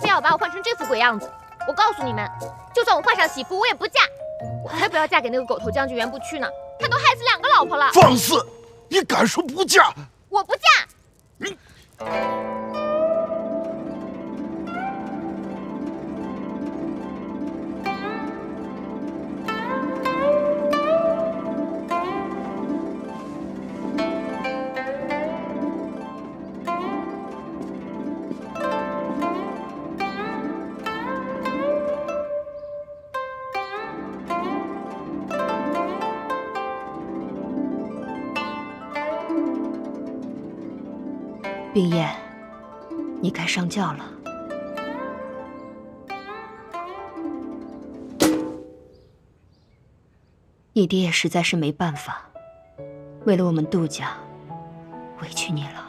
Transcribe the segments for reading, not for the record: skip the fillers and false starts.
非要把我换成这副鬼样子。我告诉你们，就算我换上喜服，我也不嫁。我才不要嫁给那个狗头将军袁不屈呢，他都害死2个老婆了。放肆！你敢说不嫁？我不嫁。你。冰燕，你该上轿了。你爹也实在是没办法，为了我们杜家，委屈你了。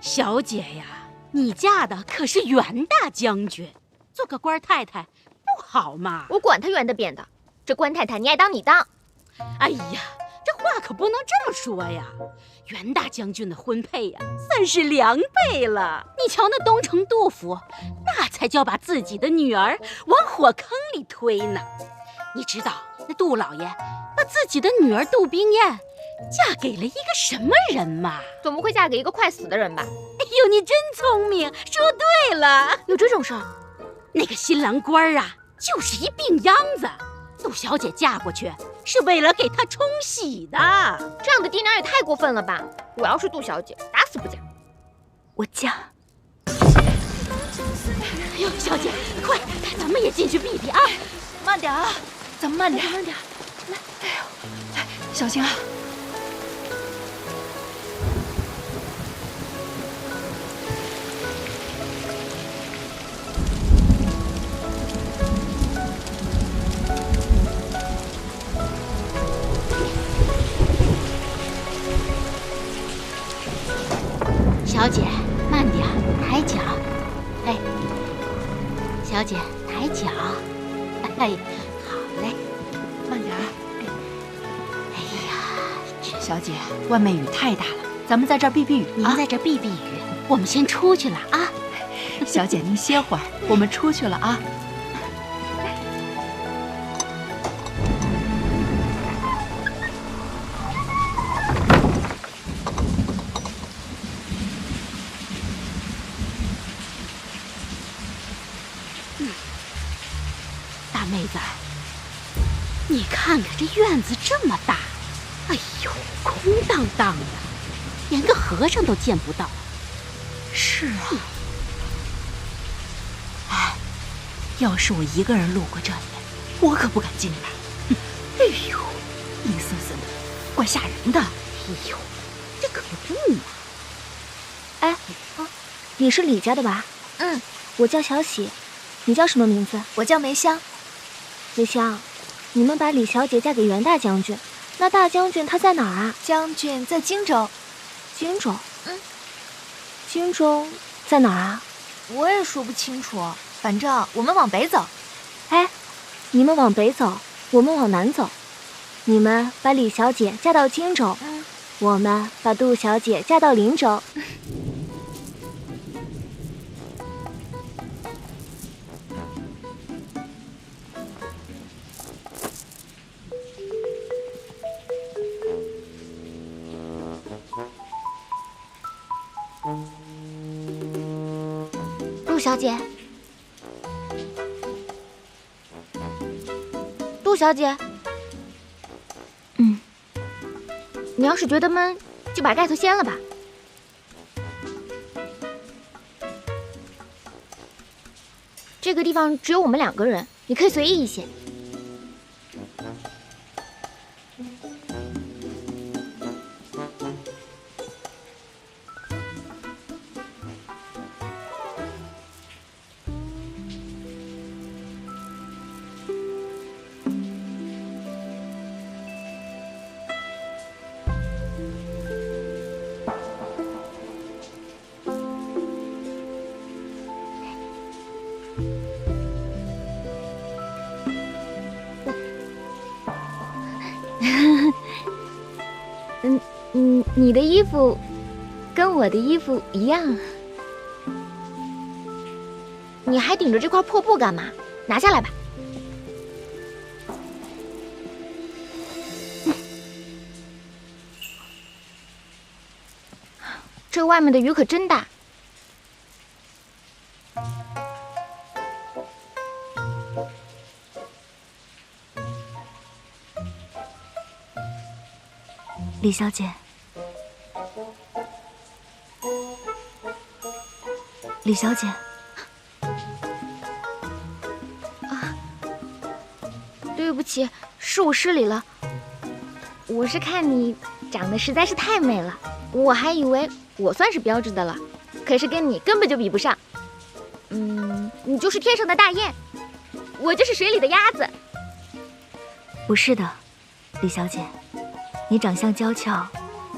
小姐呀，你嫁的可是袁大将军。做个官太太不好吗？我管他圆的扁的，这官太太你爱当你当。哎呀，这话可不能这么说呀！袁大将军的婚配呀，算是2倍了。你瞧那东城杜府，那才叫把自己的女儿往火坑里推呢。你知道那杜老爷把自己的女儿杜冰燕嫁给了一个什么人吗？总不会嫁给一个快死的人吧？哎呦，你真聪明，说对了。有这种事儿？那个新郎官啊，就是一病秧子。杜小姐嫁过去是为了给她冲喜的。这样的爹娘也太过分了吧！我要是杜小姐，打死不嫁。我嫁。哎呦，小姐，快，咱们也进去避避啊！慢点啊，咱们慢点，慢点。来，哎呦，来，小心啊！小姐，慢点，抬脚。哎，小姐，抬脚。哎，好嘞，慢点。哎呀，小姐，外面雨太大了，咱们在这儿避避雨。您在这儿避避雨，我们先出去了啊。小姐，您歇会儿，我们出去了啊。大妹子，你看看这院子这么大，哎呦，空荡荡的，连个和尚都见不到。是啊。哎，要是我一个人路过这里，我可不敢进来。哎呦，阴森森的，怪吓人的。哎呦，这可不嘛。哎，你是李家的吧？嗯，我叫小喜，你叫什么名字？我叫梅香。梅香，你们把李小姐嫁给袁大将军，那大将军他在哪儿啊？将军在荆州。荆州？荆州在哪儿啊？我也说不清楚，反正我们往北走。哎，你们往北走，我们往南走。你们把李小姐嫁到荆州，我们把杜小姐嫁到灵州。杜小姐，杜小姐，你要是觉得闷，就把盖头掀了吧。这个地方只有我们2个人，你可以随意一些。你的衣服跟我的衣服一样。你还顶着这块破布干嘛？拿下来吧。这外面的雨可真大。李小姐，李小姐，对不起，是我失礼了。我是看你长得实在是太美了，我还以为我算是标致的了，可是跟你根本就比不上。你就是天上的大雁，我就是水里的鸭子。不是的，李小姐，你长相娇俏，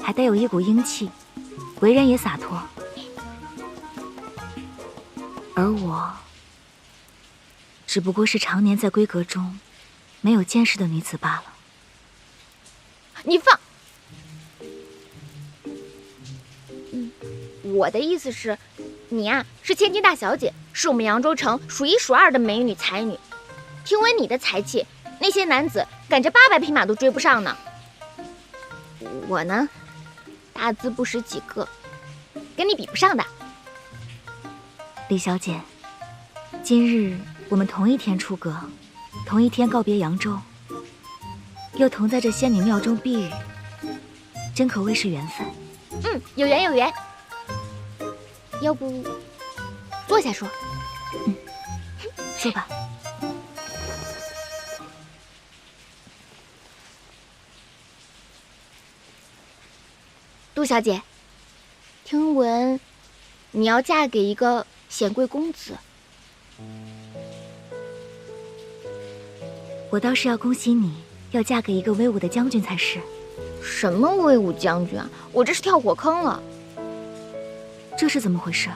还带有一股英气，为人也洒脱。而我，只不过是常年在闺阁中没有见识的女子罢了。你放！我的意思是，你呀是千金大小姐，是我们扬州城数一数二的美女才女。听闻你的才气，那些男子赶着800匹马都追不上呢。我呢，大字不识几个，跟你比不上的。李小姐，今日我们同一天出阁，同一天告别扬州，又同在这仙女庙中避雨，真可谓是缘分。有缘有缘。要不坐下说？坐吧。杜小姐，听闻你要嫁给一个显贵公子。我倒是要恭喜你，要嫁给一个威武的将军才是。什么威武将军啊！我这是跳火坑了。这是怎么回事？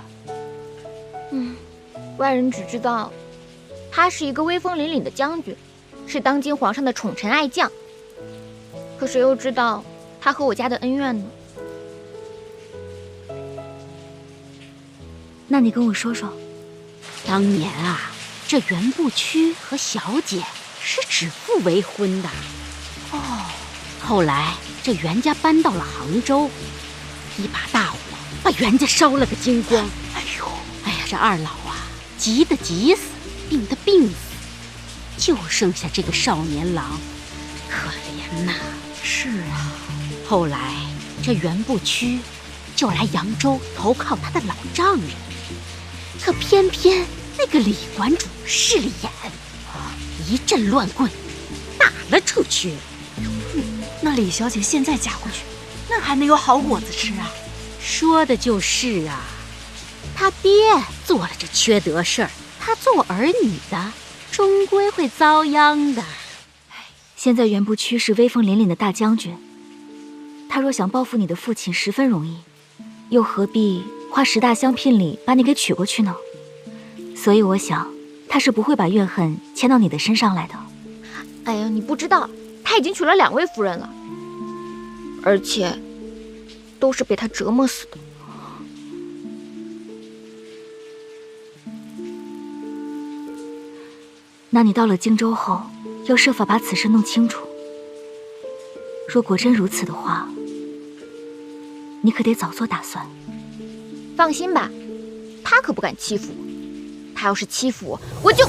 外人只知道他是一个威风凛凛的将军，是当今皇上的宠臣爱将。可谁又知道他和我家的恩怨呢？那你跟我说说。当年啊，这袁不屈和小姐是指腹为婚的。后来这袁家搬到了杭州，一把大火把袁家烧了个精光。哎呀，这二老啊，急得急死，病得病死，就剩下这个少年郎，可怜呐。是啊，后来这袁不屈就来扬州投靠他的老丈人，可偏偏那个李馆主势利眼，一阵乱棍打了出去。那李小姐现在嫁过去，那还能有好果子吃啊？说的就是啊，他爹做了这缺德事儿，他做儿女的终归会遭殃的。现在袁不屈是威风凛凛的大将军，他若想报复你的父亲，十分容易，又何必花10大香聘礼把你给娶过去呢？所以我想，他是不会把怨恨牵到你的身上来的。哎呀，你不知道，他已经娶了2位夫人了，而且都是被他折磨死的。那你到了荆州后，要设法把此事弄清楚。若果真如此的话，你可得早做打算。放心吧，他可不敢欺负我。他要是欺负我，我就……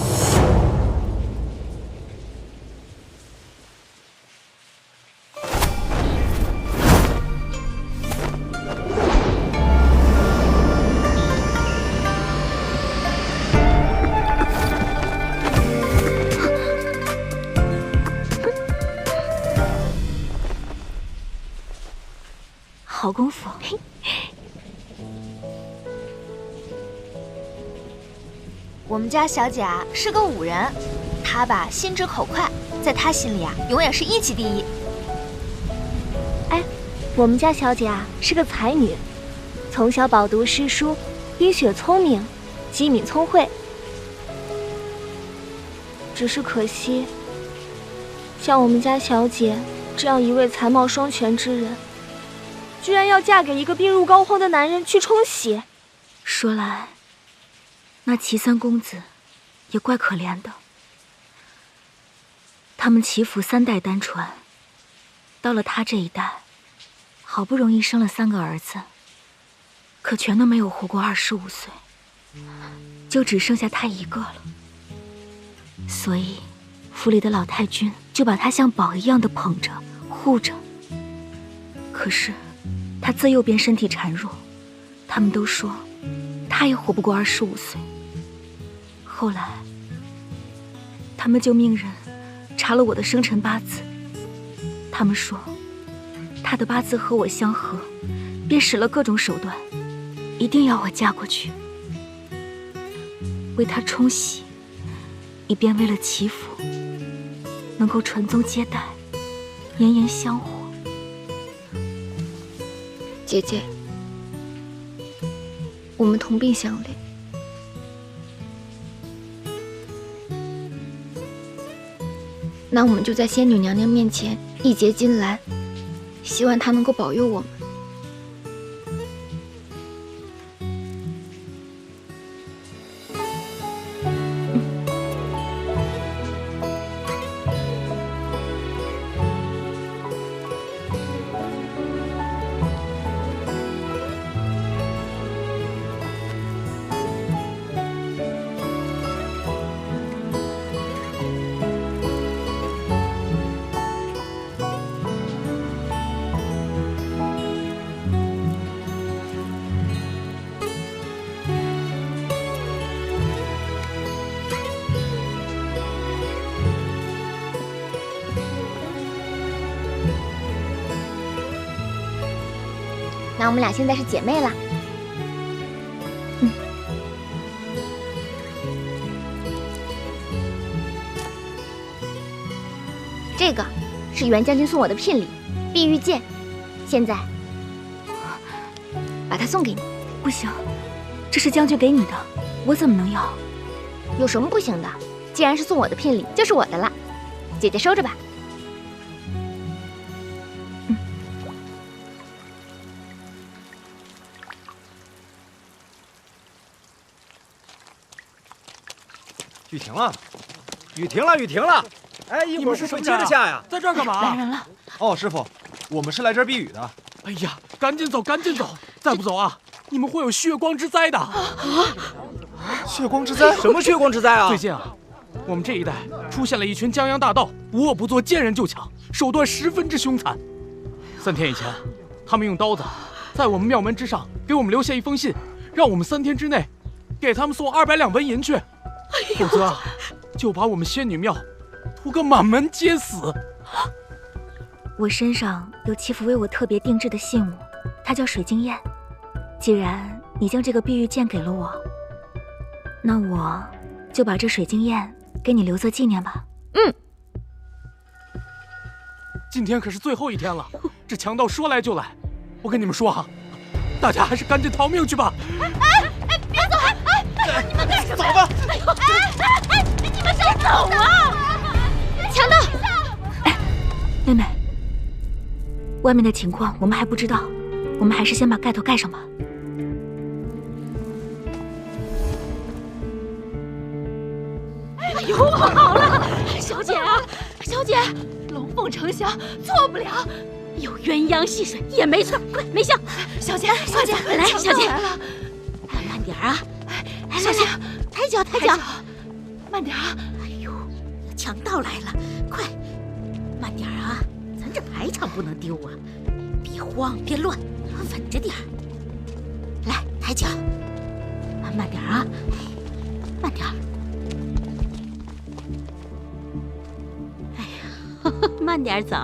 好功夫。我们家小姐啊是个武人，她吧心直口快，在她心里啊永远是1级第一。哎，我们家小姐啊是个才女，从小饱读诗书，冰雪聪明，机敏聪慧。只是可惜，像我们家小姐这样一位才貌双全之人，居然要嫁给一个病入膏肓的男人去冲喜。说来，那齐三公子也怪可怜的。他们齐府3代单传，到了他这一代，好不容易生了3个儿子，可全都没有活过25岁，就只剩下他一个了。所以，府里的老太君就把他像宝一样的捧着、护着。可是，他自幼便身体孱弱，他们都说他也活不过25岁。后来，他们就命人查了我的生辰八字，他们说他的八字和我相合，便使了各种手段，一定要我嫁过去，为他冲喜，以便为了齐府能够传宗接代，炎炎香火。姐姐，我们同病相怜。那我们就在仙女娘娘面前一结金兰，希望她能够保佑我们。那我们俩现在是姐妹了。这个是袁将军送我的聘礼，碧玉剑。现在把它送给你。不行，这是将军给你的，我怎么能要？有什么不行的？既然是送我的聘礼，就是我的了。姐姐收着吧。雨停了，雨停了，雨停了！哎，一会儿是会接着下呀？在这儿干嘛？来人了！哦，师傅，我们是来这儿避雨的。哎呀，赶紧走，赶紧走！再不走啊，你们会有血光之灾的！血光之灾？什么血光之灾啊？最近啊，我们这一带出现了一群江洋大盗，无恶不作，见人就抢，手段十分之凶残。3天以前，他们用刀子在我们庙门之上给我们留下一封信，让我们3天之内给他们送200两纹银去。否则啊，就把我们仙女庙屠个满门皆死。我身上有齐府为我特别定制的信物，它叫水晶焰。既然你将这个碧玉剑给了我，那我就把这水晶焰给你留作纪念吧。今天可是最后一天了，这强盗说来就来。我跟你们说啊，大家还是赶紧逃命去吧。别走！你们干什么？走吧！你们先走啊！强盗！妹妹，外面的情况我们还不知道，我们还是先把盖头盖上吧。哎呦，好了，小姐啊，小姐，龙凤呈祥，错不了。有鸳鸯戏水也没错，快梅香，小姐，小姐，来，小姐，来了，慢点啊！来小姐，抬脚，抬脚，慢点啊！哎呦，强盗来了，快，慢点啊！咱这排场不能丢啊！别慌，别乱，稳着点儿。来，抬脚，慢点啊！慢点儿。哎呀，慢点走。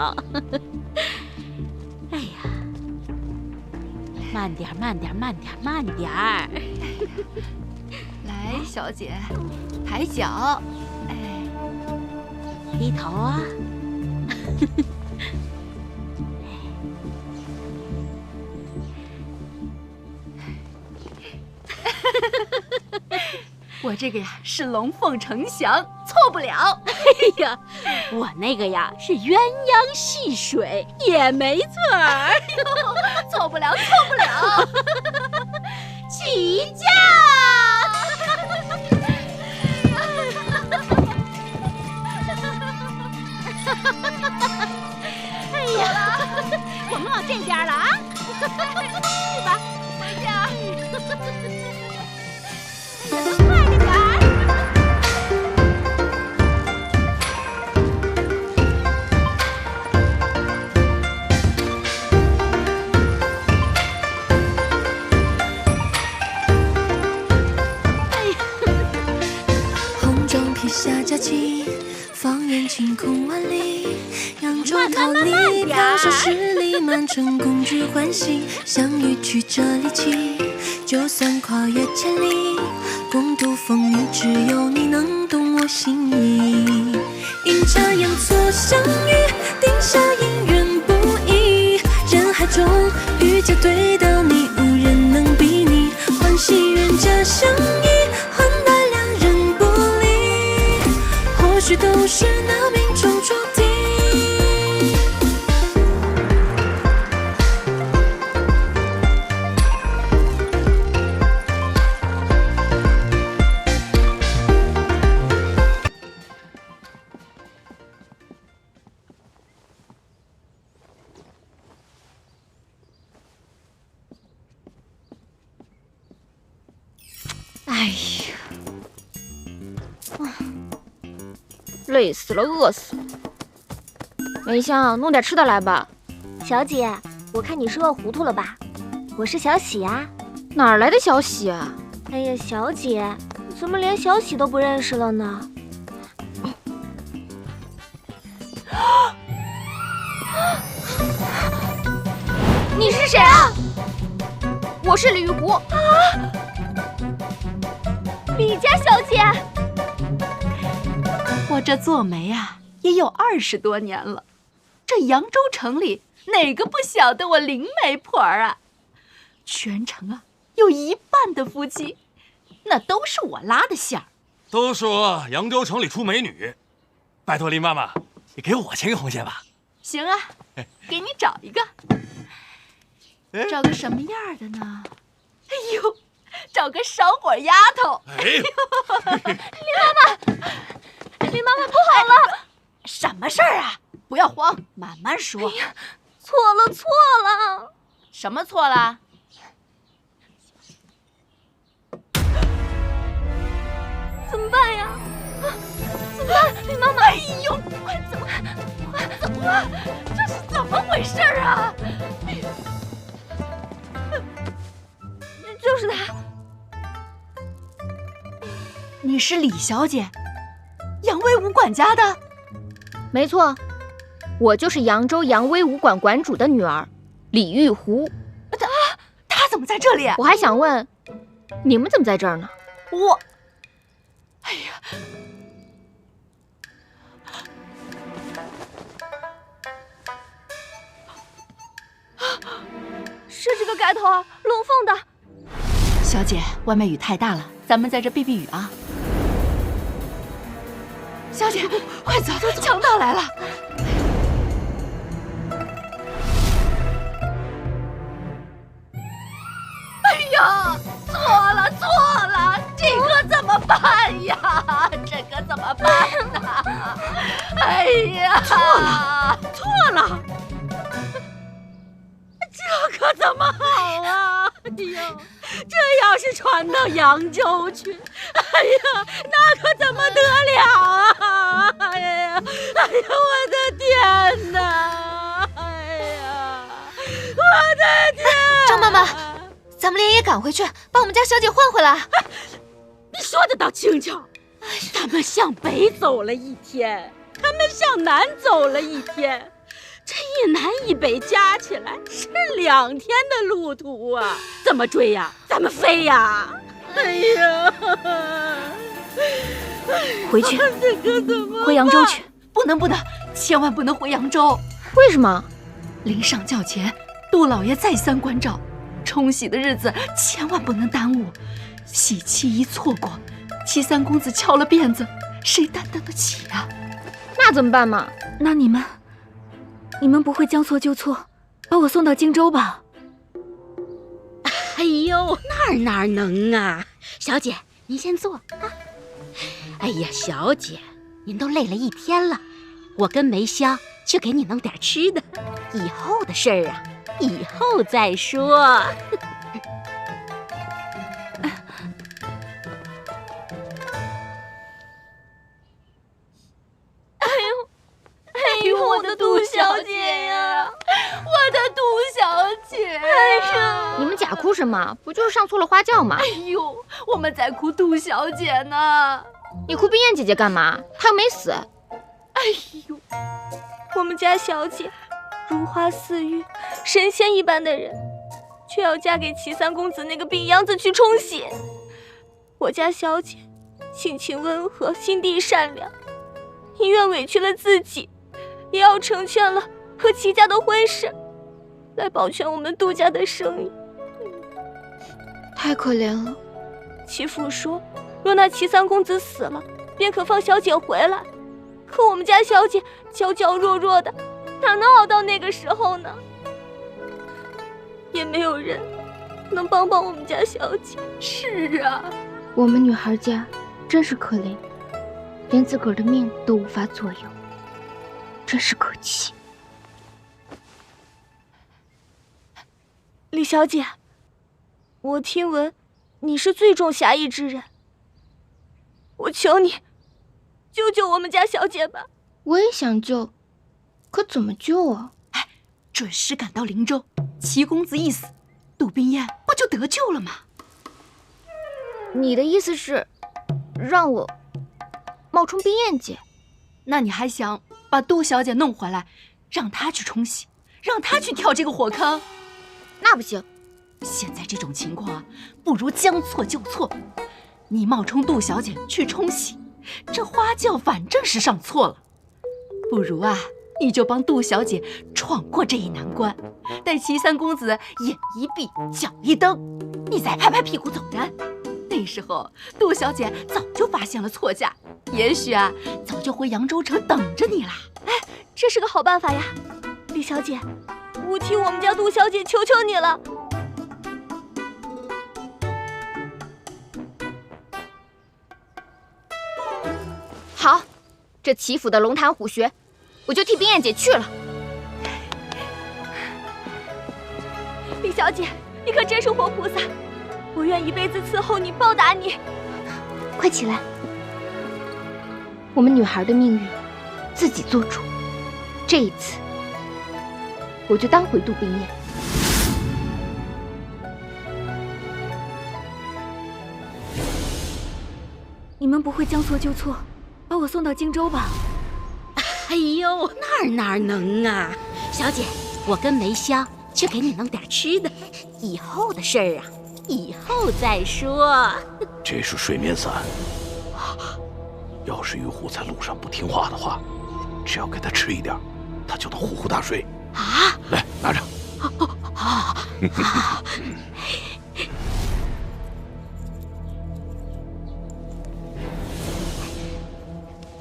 哎呀，慢点，慢点，慢点，慢点儿。来，小姐，抬脚，哎，低头啊！我这个呀是龙凤呈祥，错错不了。哎呀，我那个呀是鸳鸯戏水，也没错儿。错不了，错不了。起驾！哎呀，我们往这边了啊！去吧，回家。快点儿！红妆披下佳期，放眼晴空万里。扬州桃李，飘香十里，满城公举欢喜。相遇曲折离奇，就算跨越千里，共度风雨，只有你能懂我心意。阴差阳错相遇，定下姻缘不易。人海中遇见对的你，无人能比拟。欢喜冤家相依，换来两人不离。或许都是那命中注定。哎呀，累死了，饿死了。梅香，弄点吃的来吧。小姐，我看你是饿糊涂了吧？我是小喜啊。哪儿来的小喜啊？哎呀，小姐，怎么连小喜都不认识了呢？你是谁啊？我是李玉湖。李家小姐，我这做媒啊，也有20多年了。这扬州城里哪个不晓得我灵媒婆儿啊？全城啊，有1半的夫妻，那都是我拉的线儿。都说扬州城里出美女，拜托林妈妈，你给我牵个红线吧。行啊，给你找一个。找个什么样的呢？哎呦，找个烧火丫头。哎，林妈妈不好了！什么事儿啊？不要慌，慢慢说。哎呀，错了！什么错了？怎么办呀？怎么办？林妈妈！哎呦，快走！这是怎么回事啊？就是他。你是李小姐，杨威武管家的？没错，我就是扬州扬威武馆馆主的女儿，李玉湖。她怎么在这里？我还想问，你们怎么在这儿呢？哎呀，是这个盖头啊，龙凤的。小姐，外面雨太大了，咱们在这避避雨啊。小姐，快走，强盗来了！哎呀，错了，这可怎么办呀？这可怎么办呢？哎呀，错了，这可怎么好啊？哎呦，这要是传到扬州去，哎呀，那可怎么得了啊？哎呀，我的天哪！哎呀，我的天！张妈妈，咱们连夜赶回去，把我们家小姐换回来。你说的倒轻巧，咱们向北走了1天，他们向南走了1天。这一南一北加起来是2天的路途啊！怎么追呀？咱们飞呀！哎呀，回去，这可怎么回扬州去。不能，千万不能回扬州。为什么？临上轿前，杜老爷再三关照，冲喜的日子千万不能耽误。喜期一错过，七三公子翘了辫子，谁担当得起啊？那怎么办嘛？那你们不会将错就错，把我送到荆州吧？哎呦，哪能啊！小姐，您先坐啊。哎呀，小姐，您都累了一天了，我跟梅香去给你弄点吃的。以后的事儿啊，以后再说。哎呦，我的杜小姐呀，我的杜小姐！哎呀，你们假哭什么？不就是上错了花轿吗？哎呦，我们在哭杜小姐呢。你哭冰燕姐姐干嘛？她又没死。哎呦，我们家小姐如花似玉，神仙一般的人，却要嫁给齐三公子那个病秧子去冲喜。我家小姐性情温和，心地善良，宁愿委屈了自己，也要成全了和齐家的婚事，来保全我们杜家的生意。太可怜了。齐父说，若那齐三公子死了，便可放小姐回来。可我们家小姐娇娇弱弱的，哪能熬到那个时候呢？也没有人能帮帮我们家小姐。是啊，我们女孩家真是可怜，连自个儿的命都无法左右，真是可气。李小姐，我听闻你是最重侠义之人，我求你救救我们家小姐吧。我也想救，可怎么救啊？哎，准时赶到灵州，齐公子一死，杜冰燕不就得救了吗？你的意思是让我冒充冰燕姐？那你还想把杜小姐弄回来，让她去冲喜，让她去跳这个火坑？那不行。现在这种情况啊，不如将错就错。你冒充杜小姐去冲喜，这花轿反正是上错了。不如啊，你就帮杜小姐闯过这一难关，待齐三公子眼一闭脚一蹬，你再拍拍屁股走人。那时候杜小姐早就发现了错嫁，也许啊，早就回扬州城等着你啦。哎，这是个好办法呀，李小姐，我替我们家杜小姐求求你了。好，这齐府的龙潭虎穴，我就替冰燕姐去了。李小姐，你可真是活菩萨，我愿一辈子伺候你，报答你。快起来，我们女孩的命运自己做主。这一次，我就当回杜冰燕。你们不会将错就错，把我送到荆州吧？哎呦，哪能啊！小姐，我跟梅香去给你弄点吃的。以后的事儿啊，以后再说。这是睡眠散，要是玉虎在路上不听话的话，只要给他吃一点，他就能呼呼大睡。啊！来，拿着。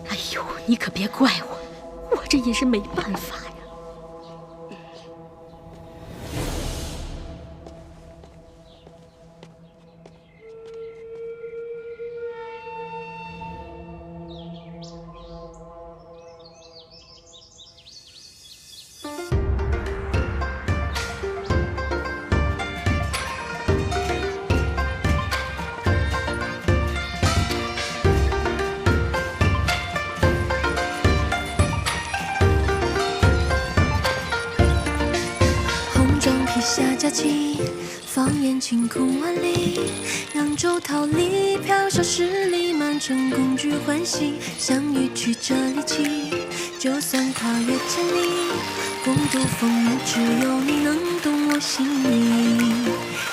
哎呦，你可别怪我，我这也是没办法呀。下佳期，放眼晴空万里，扬州桃李飘飘十里，满城共聚欢喜。相遇曲折离奇，就算跨越千里，共度风雨，只有你能懂我心意。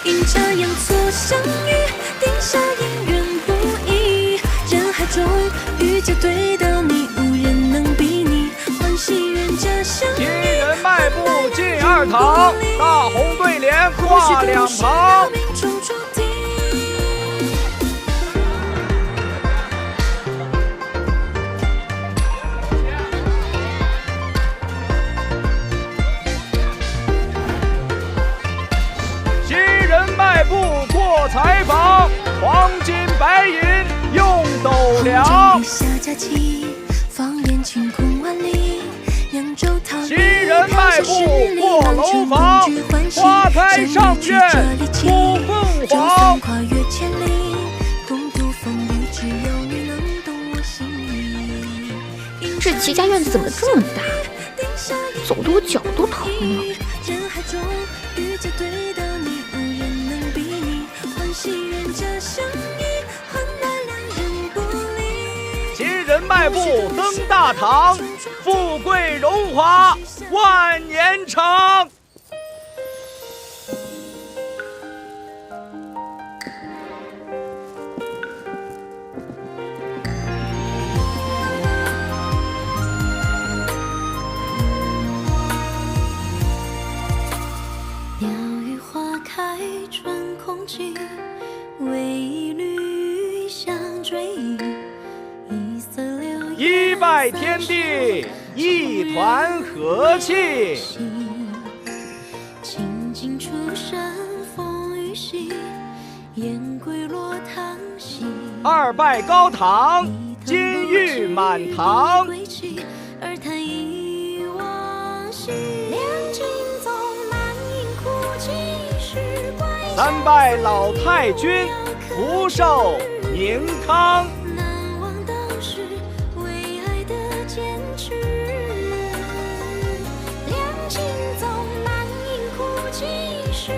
阴差阳错相遇，定下姻缘不易。人海中遇见对到你，无人能比拟。欢喜人家相遇，一人迈步进二堂，大红对联挂两旁。金白银用斗量。下佳期，放眼晴空万里。扬州桃李，新人迈步过楼房，花开上苑吐凤凰。跨越千里，共度风雨，只有你能懂我心意。这齐家院子怎么这么大？走得我脚都疼了。人海中遇见对的你，无人能比拟，欢喜人家相依，换来两人不离。新人迈步登大堂，富贵荣华万年长。鸟语花开春空气，为一缕香追忆，一色留一拜天地，一团和气。清静出山风雨息，雁归落堂西。二拜高堂，金玉满堂。而叹忆往昔，两情纵满盈哭泣，时怪三拜老太君，福寿宁康。难忘当时为爱的坚持，两情纵满盈哭泣，时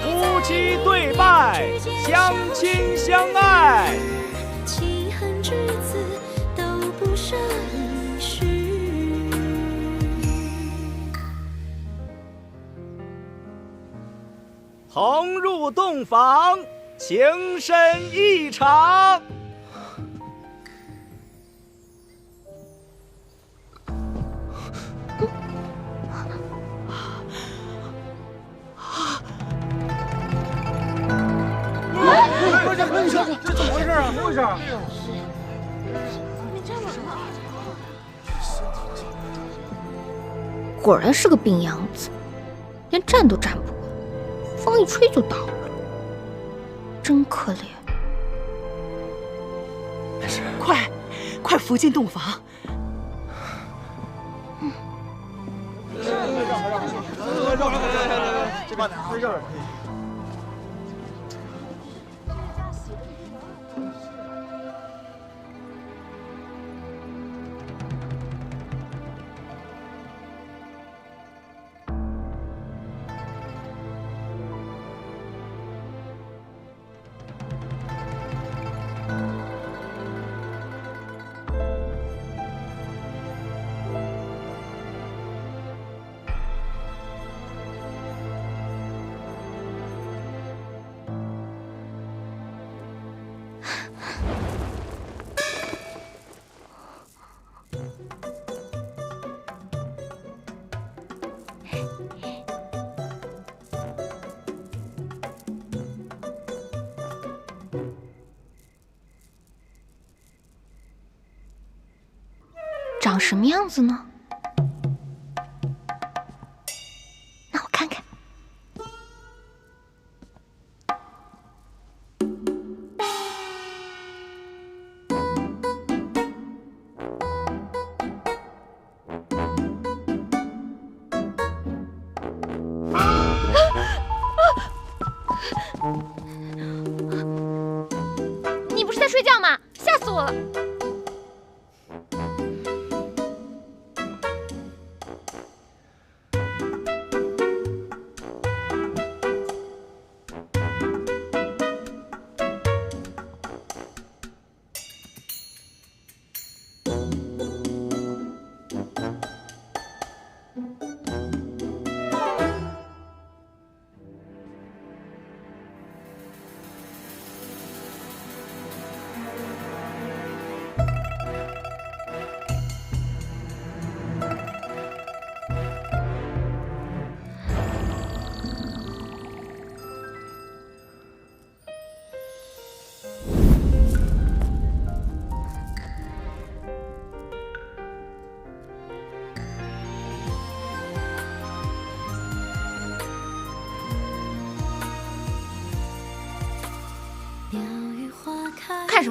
夫妻对拜，相亲相爱。弃恨至此都不舍一世。同入洞房，情深意长。这怎么回事啊？怎么回事啊？果然是个病秧子，连站都站不稳，风一吹就倒了，真可怜。没事，快扶进洞房。这慢点啊，这儿。长什么样子呢？那我看看。你不是在睡觉吗？吓死我了！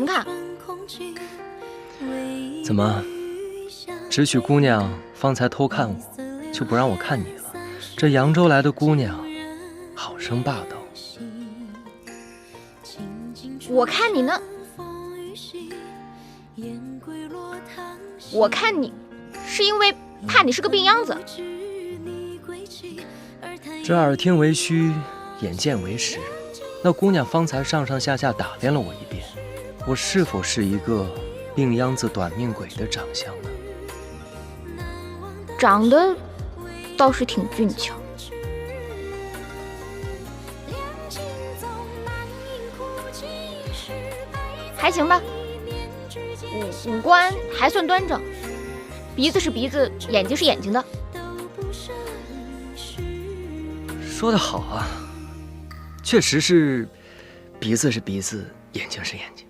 么看？怎么，只许姑娘方才偷看我，就不让我看你了？这扬州来的姑娘，好生霸道。我看你呢，我看你是因为怕你是个病秧子。这耳听为虚，眼见为实。那姑娘方才上上下下打量了我一遍，我是否是一个病秧子短命鬼的长相呢？长得倒是挺俊俏。还行吧，五官还算端正，鼻子是鼻子，眼睛是眼睛的。说得好啊，确实是鼻子是鼻子，眼睛是眼睛。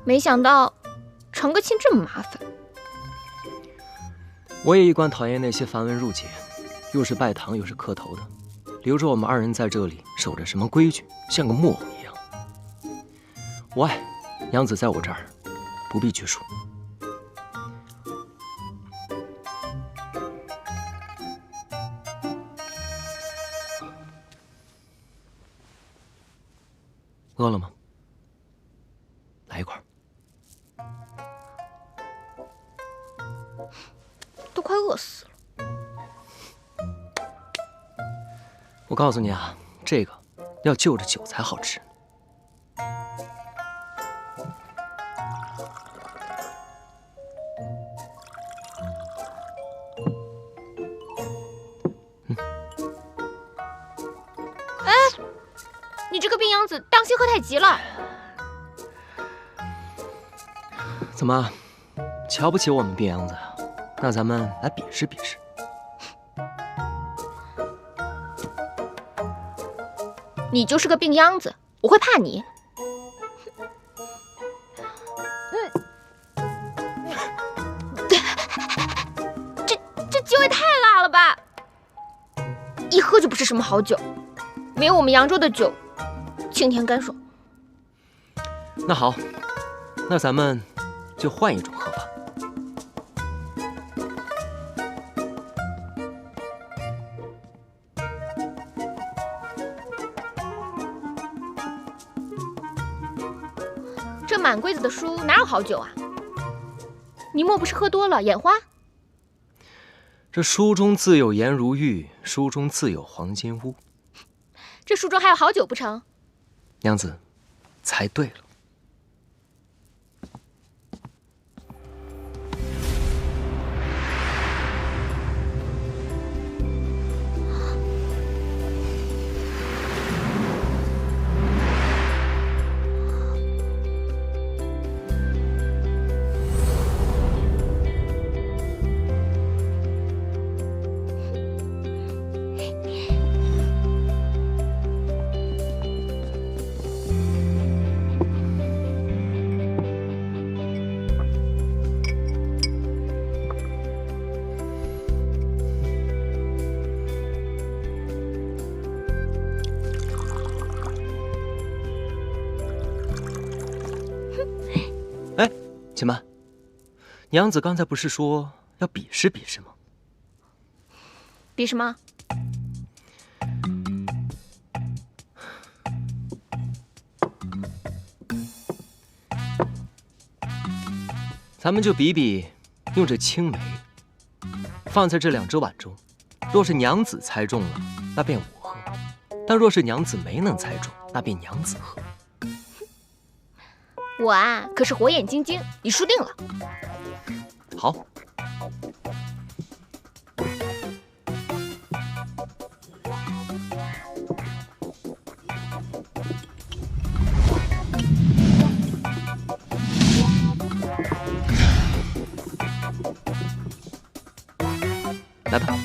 没想到成个亲这么麻烦。我也一贯讨厌那些繁文缛节，又是拜堂又是磕头的，留着我们二人在这里守着什么规矩，像个木偶一样。我爱娘子在我这儿，不必拘束。饿了吗？来一块。都快饿死了。我告诉你啊，这个要就着酒才好吃。哎，你这个病秧子，当心喝太急了。怎么，瞧不起我们病秧子啊？那咱们来比试比试。你就是个病秧子，我会怕你？这酒也太辣了吧！一喝就不是什么好酒，没有我们扬州的酒清甜干爽。那好，那咱们就换一种喝法。这满柜子的书哪有好酒啊？你莫不是喝多了眼花？这书中自有颜如玉，书中自有黄金屋。这书中还有好酒不成？娘子，猜对了。哎，且慢，娘子刚才不是说要比试比试吗？比什么？咱们就比比，用这青梅放在这2只碗中，若是娘子猜中了，那便我喝；但若是娘子没能猜中，那便娘子喝。我啊，可是火眼金睛，你输定了。好，来吧。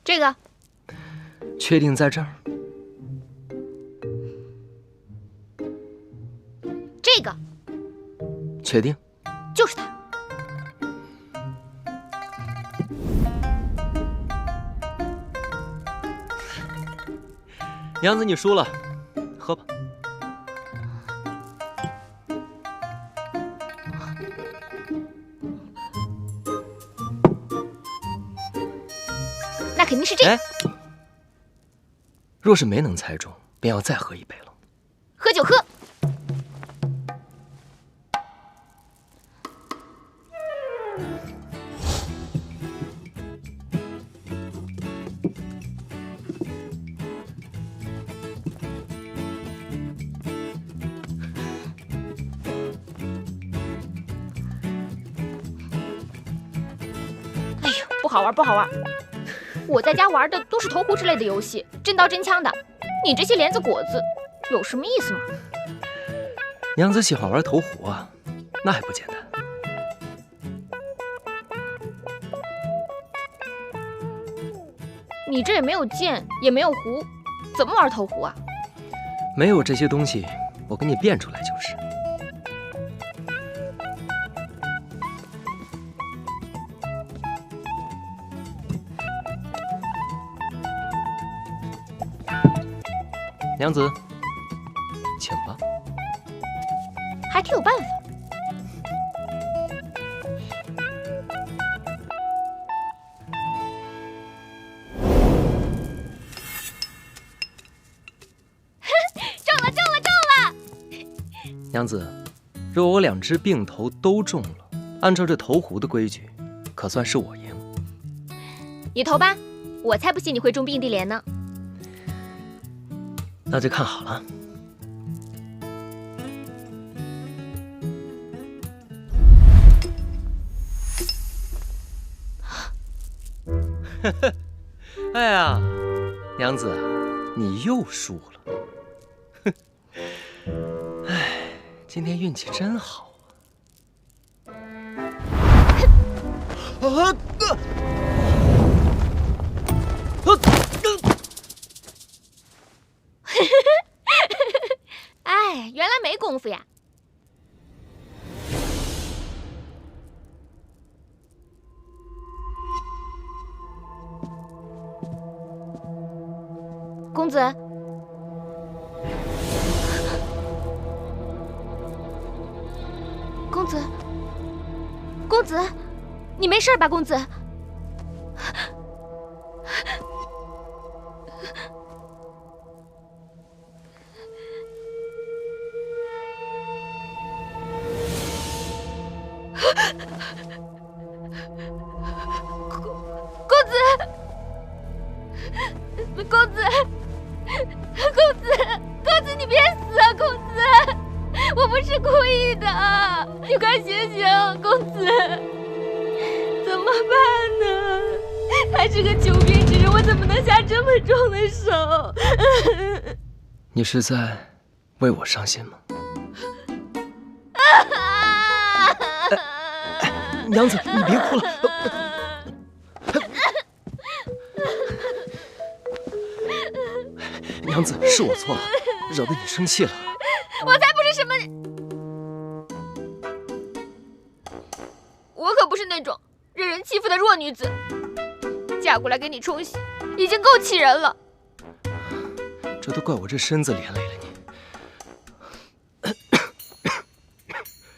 这个。确定在这儿？这个。确定？就是它。娘子，你输了，喝吧。那肯定是这个。若是没能猜中，便要再喝一杯了。喝就喝。哎呦，不好玩，不好玩。我在家玩的都是投壶之类的游戏，真刀真枪的。你这些莲子果子，有什么意思吗？娘子喜欢玩投壶啊，那还不简单？你这也没有剑，也没有壶，怎么玩投壶啊？没有这些东西，我给你变出来就是。娘子，请吧。还挺有办法。中了，中了，中了！娘子，若我2只并头都中了，按照这投壶的规矩，可算是我赢。你投吧，我才不信你会中并蒂莲呢。那就看好了。哎呀，娘子，你又输了。哼，哎，今天运气真好啊！哎，原来没功夫呀！公子，公子，公子，你没事吧，公子？公子，你别死啊！公子，我不是故意的，你快醒醒，公子，怎么办呢？他是个穷兵之人，我怎么能下这么重的手？你是在为我伤心吗？娘子，你别哭了。娘子，是我错了，惹得你生气了。我才不是什么……我可不是那种任人欺负的弱女子，嫁过来给你冲洗，已经够气人了。这都怪我这身子连累了你。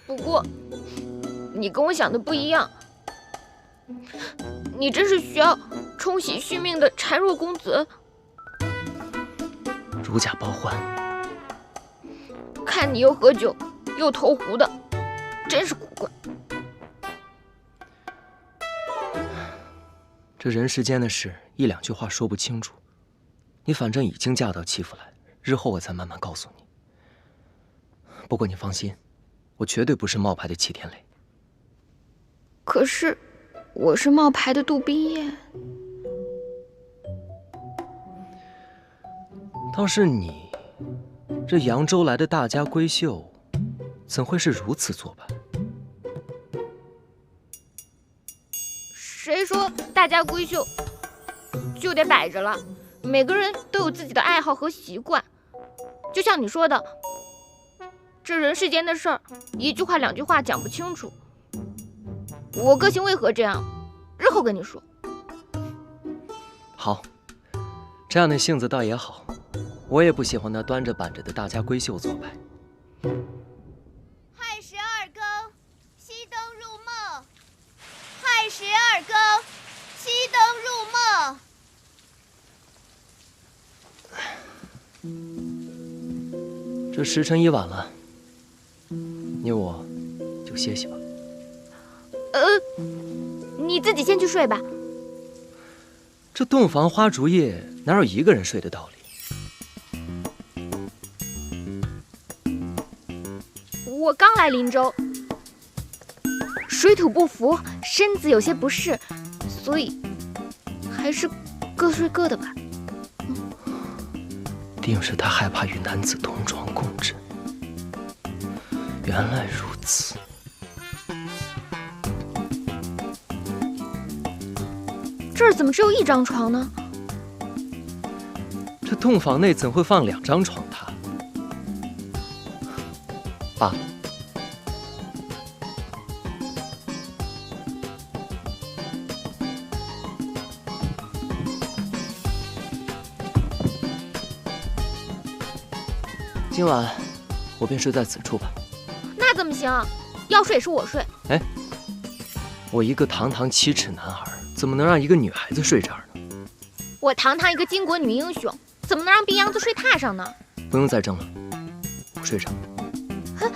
不过，你跟我想的不一样，你真是需要冲洗续命的孱弱公子。如假包换，看你又喝酒又投壶的，真是古怪。这人世间的事，1、2句话说不清楚。你反正已经嫁到戚府来，日后我再慢慢告诉你。不过你放心，我绝对不是冒牌的齐天磊。可是，我是冒牌的杜冰燕。倒是你，这扬州来的大家闺秀，怎会是如此做派？非说大家闺秀就得摆着了，每个人都有自己的爱好和习惯。就像你说的，这人世间的事儿，一句话两句话讲不清楚。我个性为何这样，日后跟你说。好，这样的性子倒也好，我也不喜欢那端着板着的大家闺秀做派。亥时二更，熄灯入梦。亥时二更，熄灯入梦。这时辰已晚了，你我就歇息吧。你自己先去睡吧。这洞房花烛夜，哪有一个人睡的道理？我刚来林州，水土不服，身子有些不适，所以还是各睡各的吧。定是他害怕与男子同床共枕。原来如此。这儿怎么只有一张床呢？这洞房内怎会放2张床榻？罢了。今晚我便睡在此处吧。那怎么行？要睡也是我睡。哎，我一个堂堂7尺男儿，怎么能让一个女孩子睡这儿呢？我堂堂一个巾帼女英雄，怎么能让冰秧子睡榻上呢？不用再争了，我睡着。哼！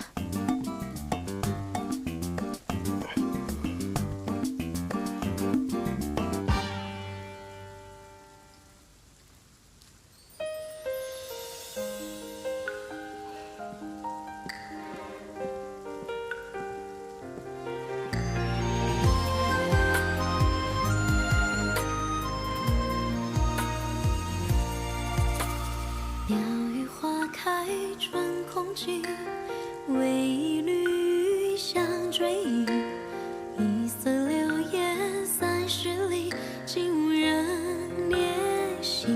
为一缕香追忆，一色流烟30里，竟无人怜惜。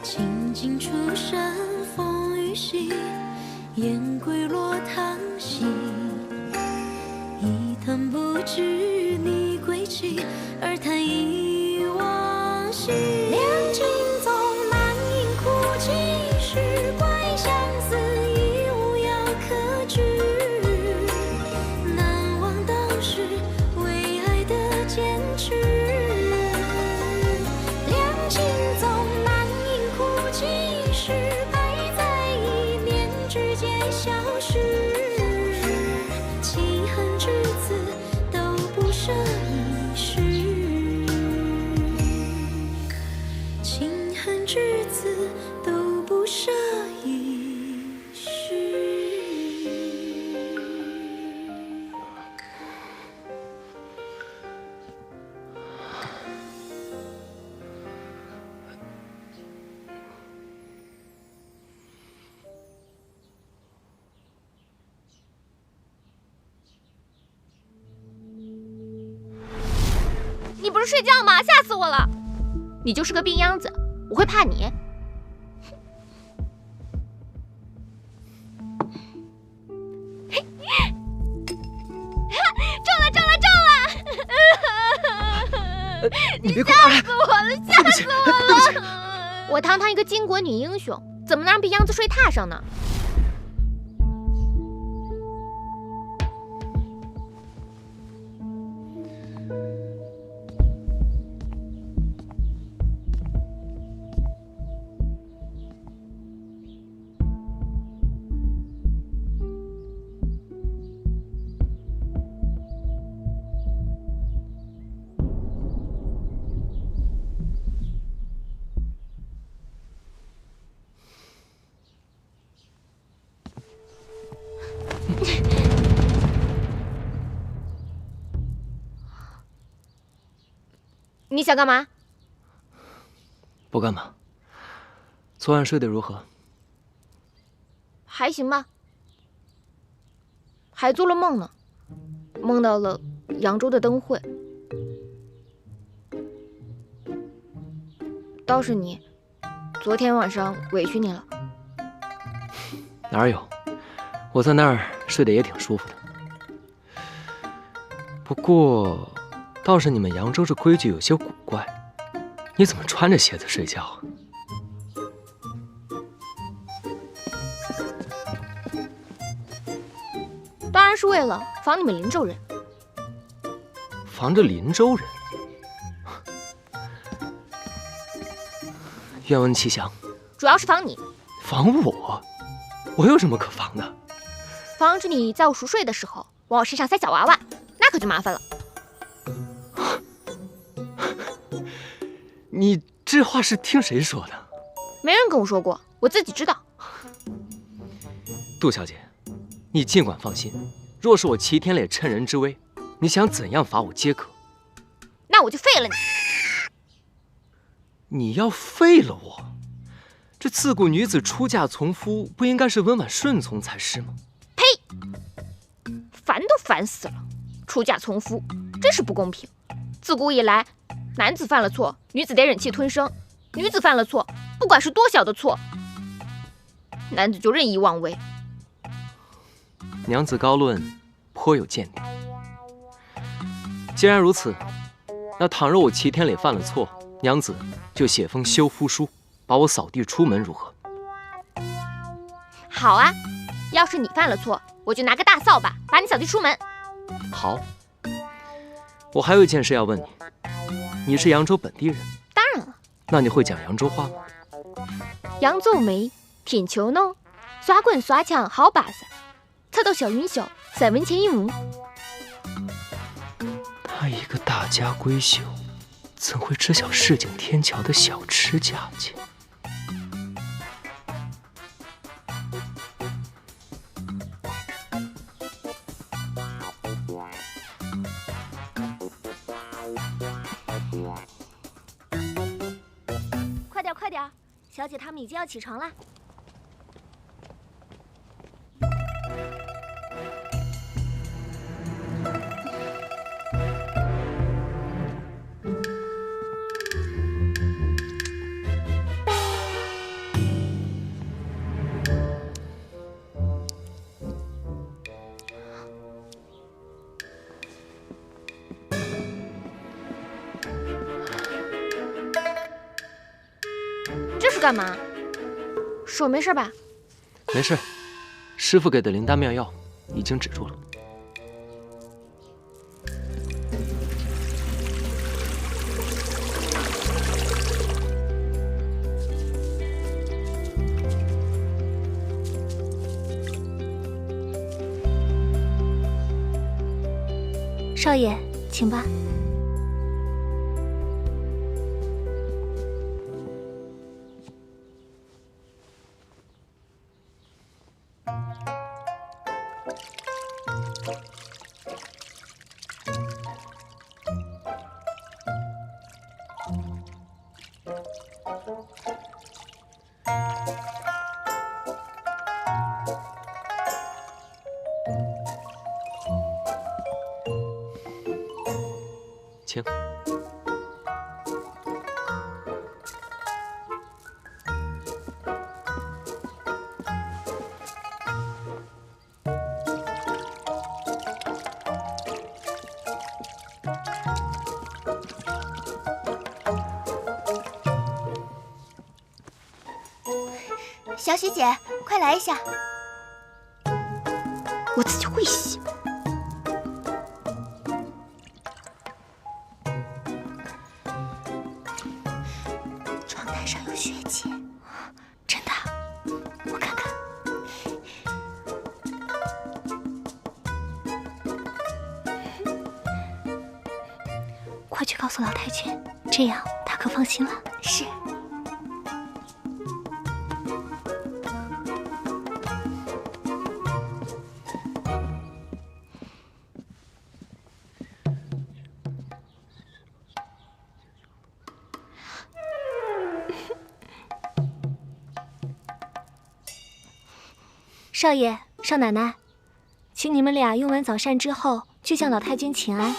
清尽出身风雨息，燕归落汤溪。一叹不知你归期，而叹忆往昔。两情纵难饮哭泣，是怪相思。难忘当时为爱的坚持，两情纵难饮哭泣，是败在一念之间消失。情恨至此都不舍一世，情恨至此都不舍一世。你不是睡觉吗？吓死我了！你就是个病秧子，我会怕你？你别吓死我了！吓死我了！我堂堂一个巾帼女英雄，怎么能让病秧子睡榻上呢？你想干嘛？不干嘛。昨晚睡得如何？还行吧，还做了梦呢，梦到了扬州的灯会。倒是你，昨天晚上委屈你了。哪有？我在那儿睡得也挺舒服的。不过，倒是你们扬州这规矩有些古怪，你怎么穿着鞋子睡觉啊？当然是为了防你们林州人。防着林州人？愿闻其详。主要是防你。防我？我有什么可防的？防止你在我熟睡的时候往我身上塞小娃娃，那可就麻烦了。你这话是听谁说的？没人跟我说过，我自己知道。杜小姐，你尽管放心，若是我齐天烈趁人之危，你想怎样罚我皆可。那我就废了你。你要废了我？这自古女子出嫁从夫，不应该是温婉顺从才是吗？呸！烦都烦死了，出嫁从夫，真是不公平。自古以来，男子犯了错，女子得忍气吞声；女子犯了错，不管是多小的错，男子就任意妄为。娘子高论颇有见地。既然如此，那倘若我齐天磊犯了错，娘子就写封休夫书，把我扫地出门，如何？好啊，要是你犯了错，我就拿个大扫把把你扫地出门。好。我还有一件事要问你，你是扬州本地人？当然了。那你会讲扬州话吗？扬州妹，品球浓，耍棍耍枪好把式，吃到小云霄，3文钱一亩。她一个大家闺秀，怎会知晓市井天桥的小吃价钱？快点，小姐她们已经要起床了。这是干嘛？手没事吧？没事，师傅给的灵丹妙药已经止住了。少爷，请吧。请。小许姐，快来一下。我自己会洗。床单上有血迹，真的？我看看。快去告诉老太君，这样她可放心了。是。少爷、少奶奶，请你们俩用完早膳之后，去向老太君请安。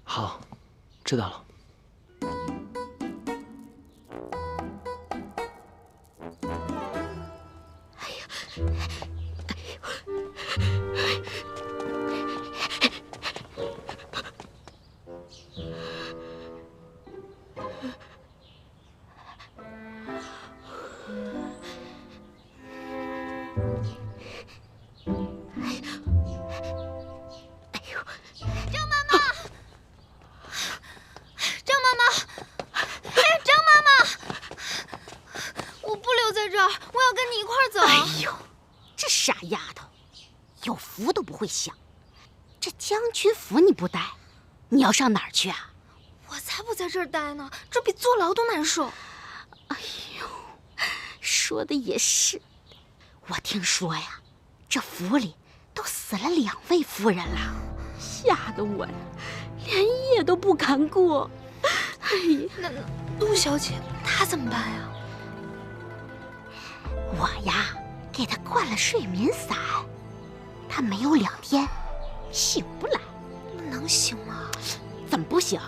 好，知道了。傻丫头，有福都不会享。这将军府你不待，你要上哪儿去啊？我才不在这儿待呢，这比坐牢都难受。哎呦，说的也是。我听说呀，这府里都死了2位夫人了，吓得我呀，连夜都不敢过。哎呀，那陆小姐她怎么办呀？我呀，给她灌了睡眠散，她没有2天醒不来。能行吗？怎么不行？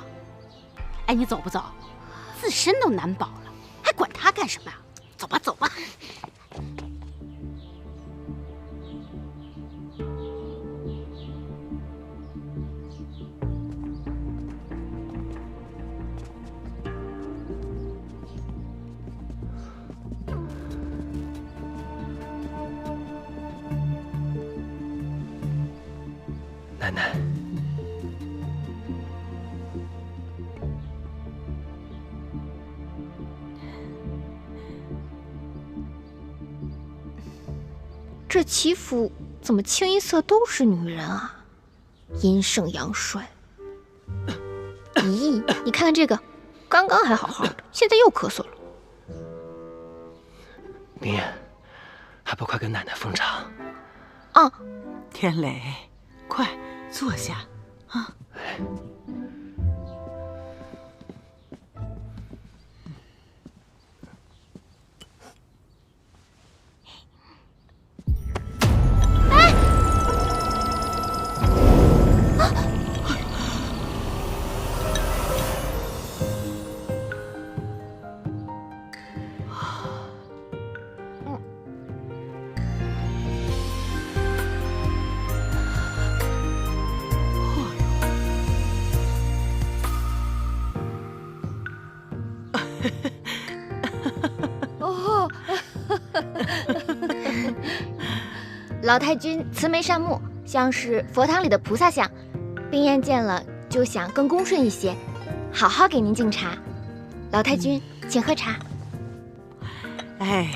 哎，你走不走？自身都难保了，还管她干什么呀？走吧，走吧。奶奶，这齐府怎么清一色都是女人啊？阴盛阳衰。咦，你看看这个，刚刚还好好的，现在又咳嗽了。明艳，还不快跟奶奶奉茶？啊，天磊，快坐下啊！老太君慈眉善目，像是佛堂里的菩萨像。冰燕见了就想更恭顺一些，好好给您敬茶。老太君，请喝茶。哎，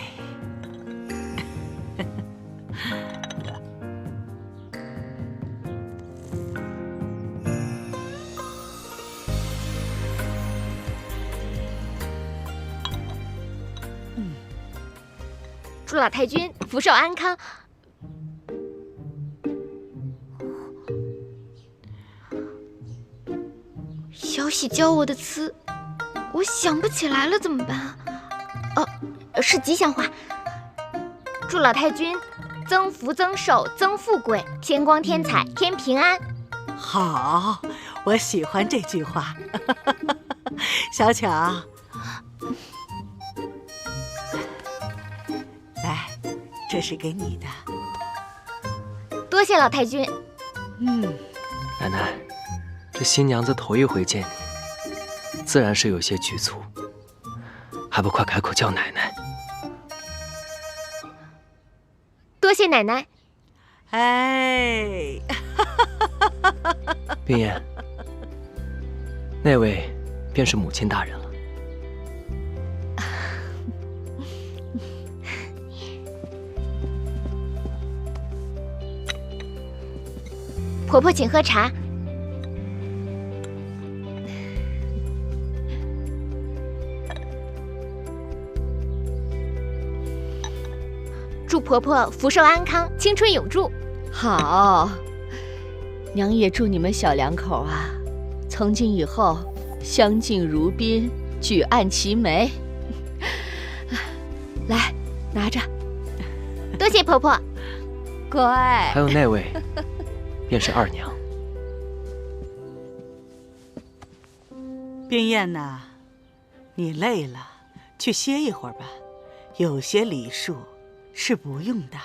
祝老太君福寿安康。小喜教我的词，我想不起来了，怎么办？哦，是吉祥话。祝老太君增福增寿增富贵，天光天彩天平安。好，我喜欢这句话。小巧，来，这是给你的。多谢老太君。奶奶，这新娘子头一回见你，自然是有些局促，还不快开口叫奶奶？多谢奶奶。哎，冰燕，那位便是母亲大人了。婆婆，请喝茶。祝婆婆福寿安康，青春永驻。好，娘也祝你们小两口啊，从今以后相敬如宾，举案齐眉。来，拿着。多谢婆婆。乖。还有那位，便是二娘。冰燕呐，你累了，去歇一会儿吧。有些礼数是不用的。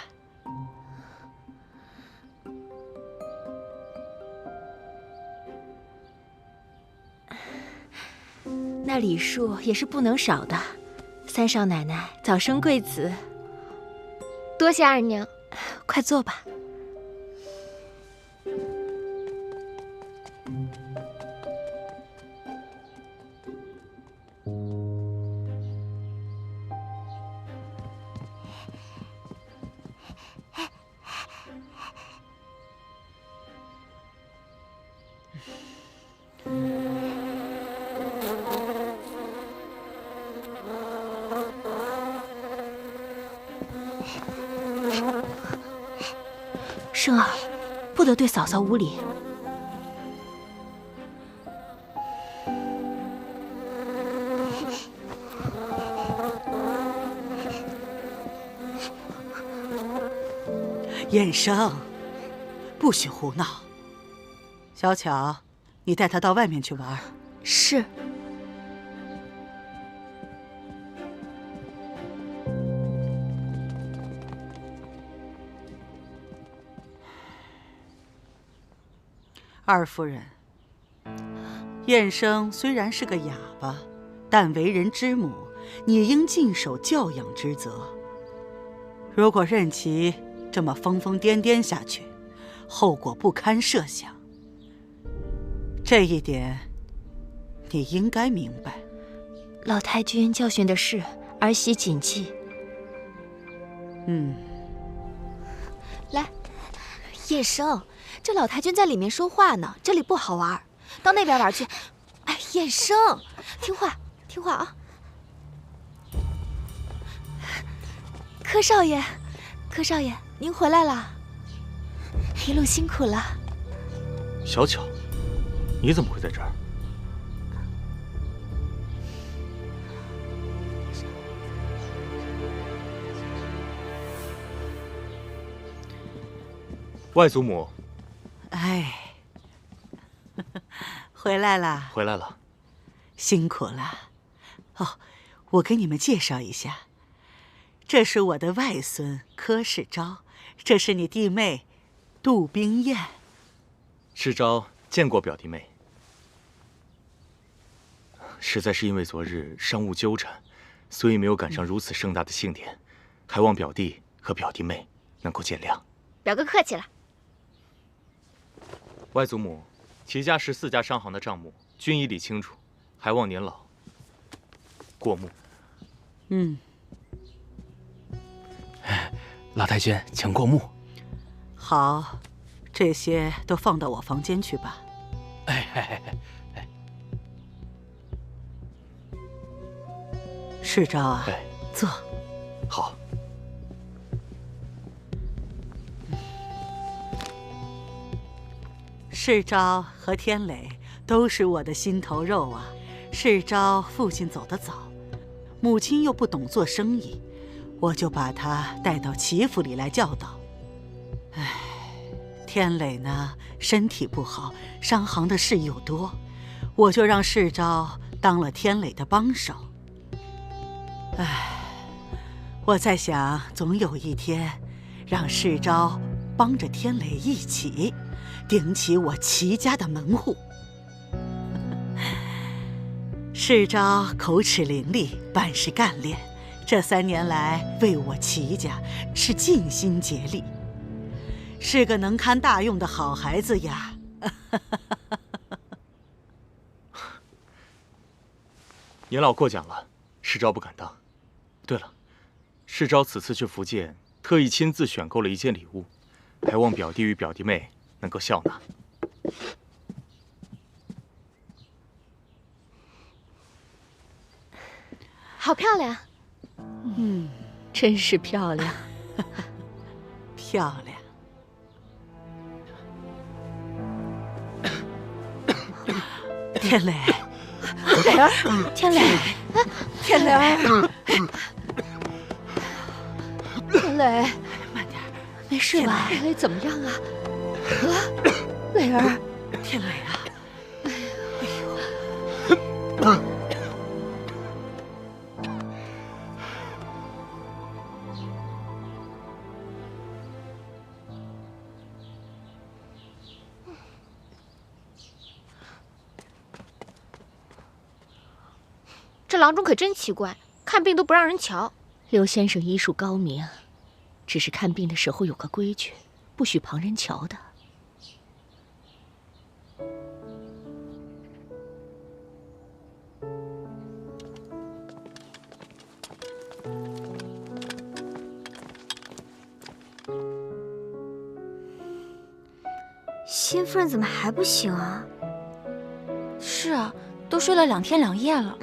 那礼数也是不能少的。三少奶奶早生贵子。多谢二娘。快坐吧。生儿，不得对嫂嫂无礼。衍生，不许胡闹。小巧，你带他到外面去玩。是。二夫人，衍生虽然是个哑巴，但为人之母，你应尽守教养之责。如果任其这么疯疯癫癫下去，后果不堪设想。这一点，你应该明白。老太君教训的是，儿媳谨记。来，衍生，这老太君在里面说话呢，这里不好玩，到那边玩去。哎，衍生，听话，听话啊！柯少爷，柯少爷，您回来了，一路辛苦了。小巧，你怎么会在这儿？外祖母，哎，回来了，回来了，辛苦了。哦，我给你们介绍一下，这是我的外孙柯世昭，这是你弟妹杜冰燕。世昭见过表弟妹，实在是因为昨日商务纠缠，所以没有赶上如此盛大的庆典，还望表弟和表弟妹能够见谅。表哥客气了。外祖母，齐家14家商行的账目均已理清楚，还望年老过目。老太君，请过目。好，这些都放到我房间去吧。世昭啊，坐。好。世昭和天磊都是我的心头肉啊。世昭父亲走得早，母亲又不懂做生意，我就把他带到齐府里来教导。唉，天磊呢，身体不好，商行的事又多，我就让世昭当了天磊的帮手。唉，我在想，总有一天，让世昭帮着天磊一起顶起我齐家的门户。世昭口齿伶俐，办事干练，这3年来为我齐家是尽心竭力，是个能堪大用的好孩子呀。年老过奖了，世昭不敢当。对了，世昭此次去福建，特意亲自选购了一件礼物，还望表弟与表弟妹能够笑纳。好漂亮。真是漂亮。漂亮。天磊，磊儿，天磊，天磊，天磊，慢点，没事吧？天磊怎么样啊？磊儿，天磊啊！这郎中可真奇怪，看病都不让人瞧。刘先生医术高明，只是看病的时候有个规矩，不许旁人瞧的。新夫人怎么还不醒啊？是啊，都睡了2天2夜了。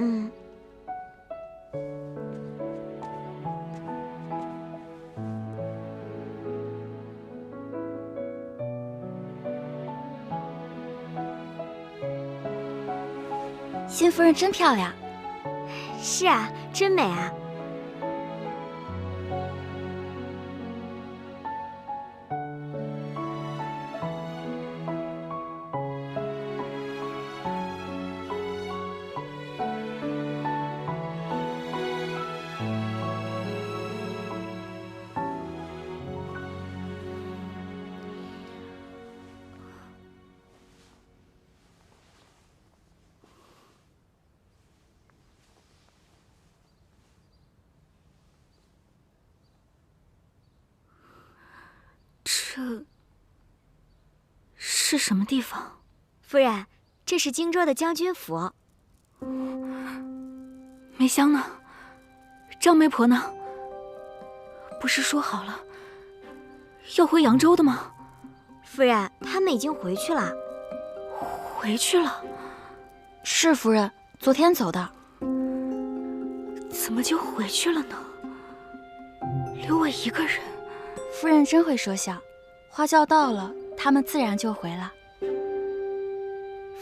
人真漂亮。是啊，真美啊。这是什么地方？夫人，这是荆州的将军府。梅香呢？张媒婆呢？不是说好了要回扬州的吗？夫人，他们已经回去了。回去了？是夫人，昨天走的。怎么就回去了呢？留我一个人。夫人真会说笑，花轿到了，他们自然就回了。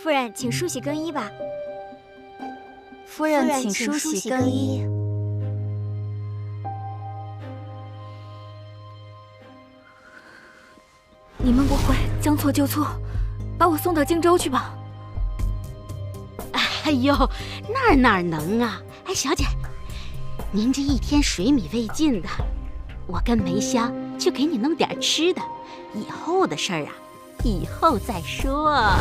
夫人，请梳洗更衣吧。夫人，请梳洗更衣。你们不会将错就错，把我送到荆州去吧？哎呦，哪能啊！哎，小姐，您这一天水米未进的，我跟梅香就给你弄点吃的，以后的事儿啊，以后再说。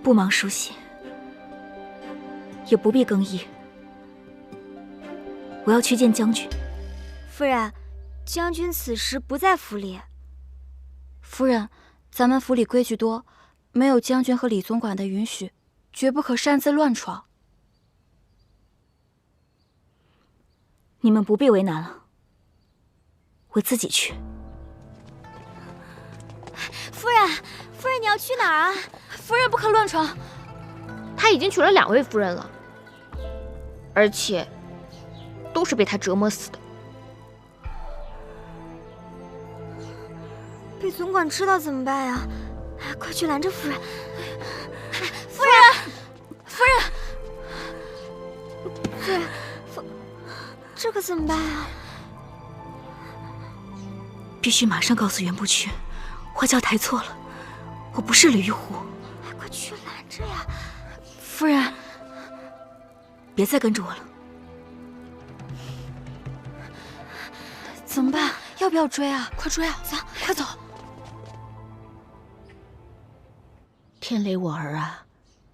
不忙梳洗，也不必更衣。我要去见将军。夫人，将军此时不在府里。夫人，咱们府里规矩多，没有将军和李总管的允许，绝不可擅自乱闯。你们不必为难了，我自己去。夫人，夫人，你要去哪儿啊？夫人不可乱闯。他已经娶了2位夫人了，而且都是被他折磨死的。被总管知道怎么办呀？快去拦着夫人！夫人，夫人，夫人，这可怎么办啊？必须马上告诉袁不屈，花轿抬错了，我不是李玉湖。快去拦着呀！夫人，别再跟着我了。怎么办？要不要追啊？快追啊！走，快走！天雷我儿啊，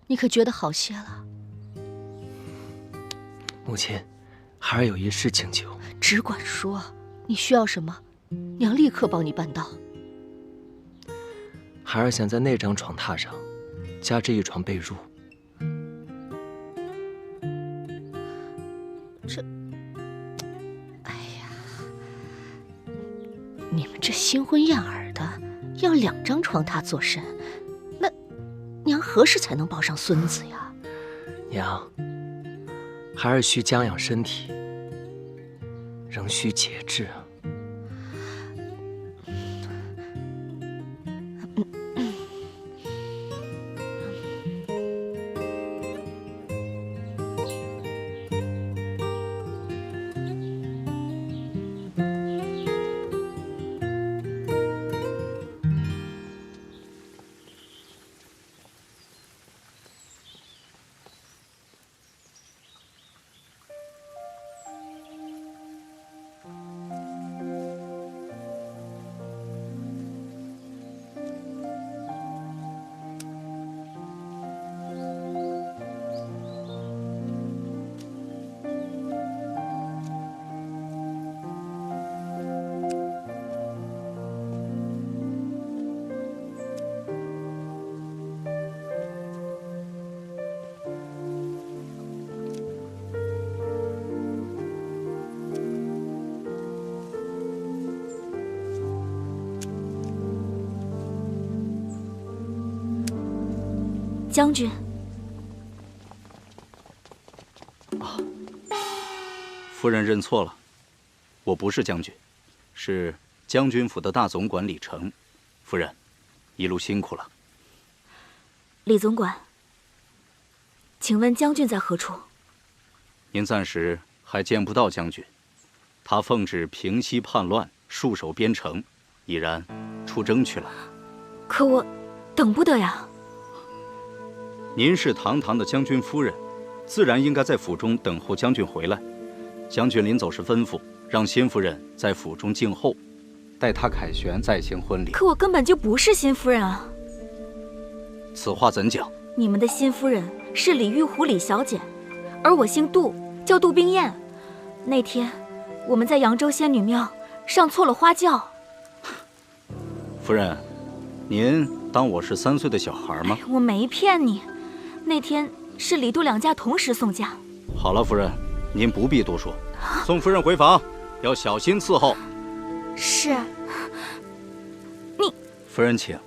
你可觉得好些了？母亲，孩儿有一事请求。只管说，你需要什么，娘立刻帮你办到。孩儿想在那张床榻上加置一床被褥。你们这新婚燕尔的，要2张床榻做甚？那娘何时才能抱上孙子呀？娘，孩儿需将养身体，仍需节制啊。将军。夫人认错了，我不是将军，是将军府的大总管李成。夫人，一路辛苦了。李总管，请问将军在何处？您暂时还见不到将军，他奉旨平息叛乱，戍守边城，已然出征去了。可我等不得呀。您是堂堂的将军夫人，自然应该在府中等候将军回来。将军临走时吩咐，让新夫人在府中静候，待他凯旋再行婚礼。可我根本就不是新夫人啊！此话怎讲？你们的新夫人是李玉虎李小姐，而我姓杜，叫杜冰燕。那天我们在扬州仙女庙上错了花轿。夫人，您当我是3岁的小孩吗？我没骗你，那天是李杜两家同时送嫁。好了，夫人，您不必多说，送夫人回房，要小心伺候。是。你，夫人请。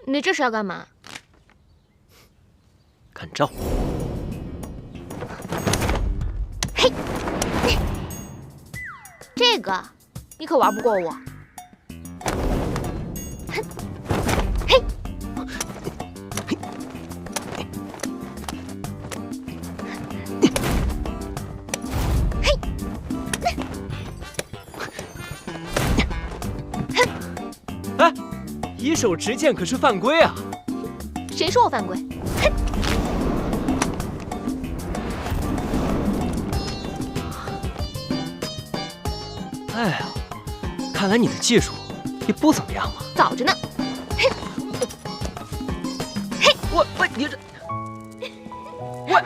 你这是要干嘛？看招！嘿，这个你可玩不过我。哼，嘿，哎，以手持剑可是犯规啊！谁说我犯规？哼！哎呀，看来你的技术也不怎么样嘛。早着呢。嘿，我你这，我。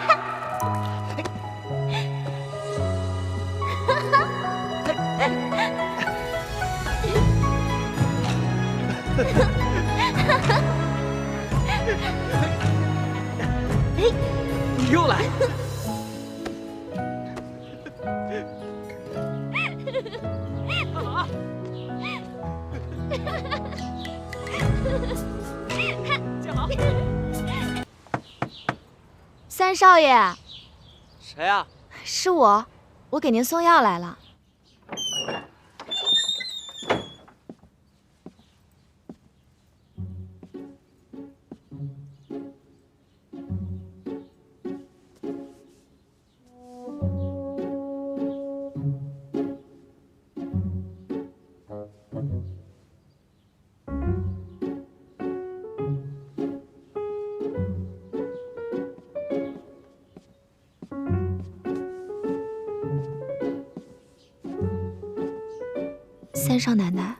你又来！干嘛？建好。三少爷，谁啊？是我，我给您送药来了。三少奶奶，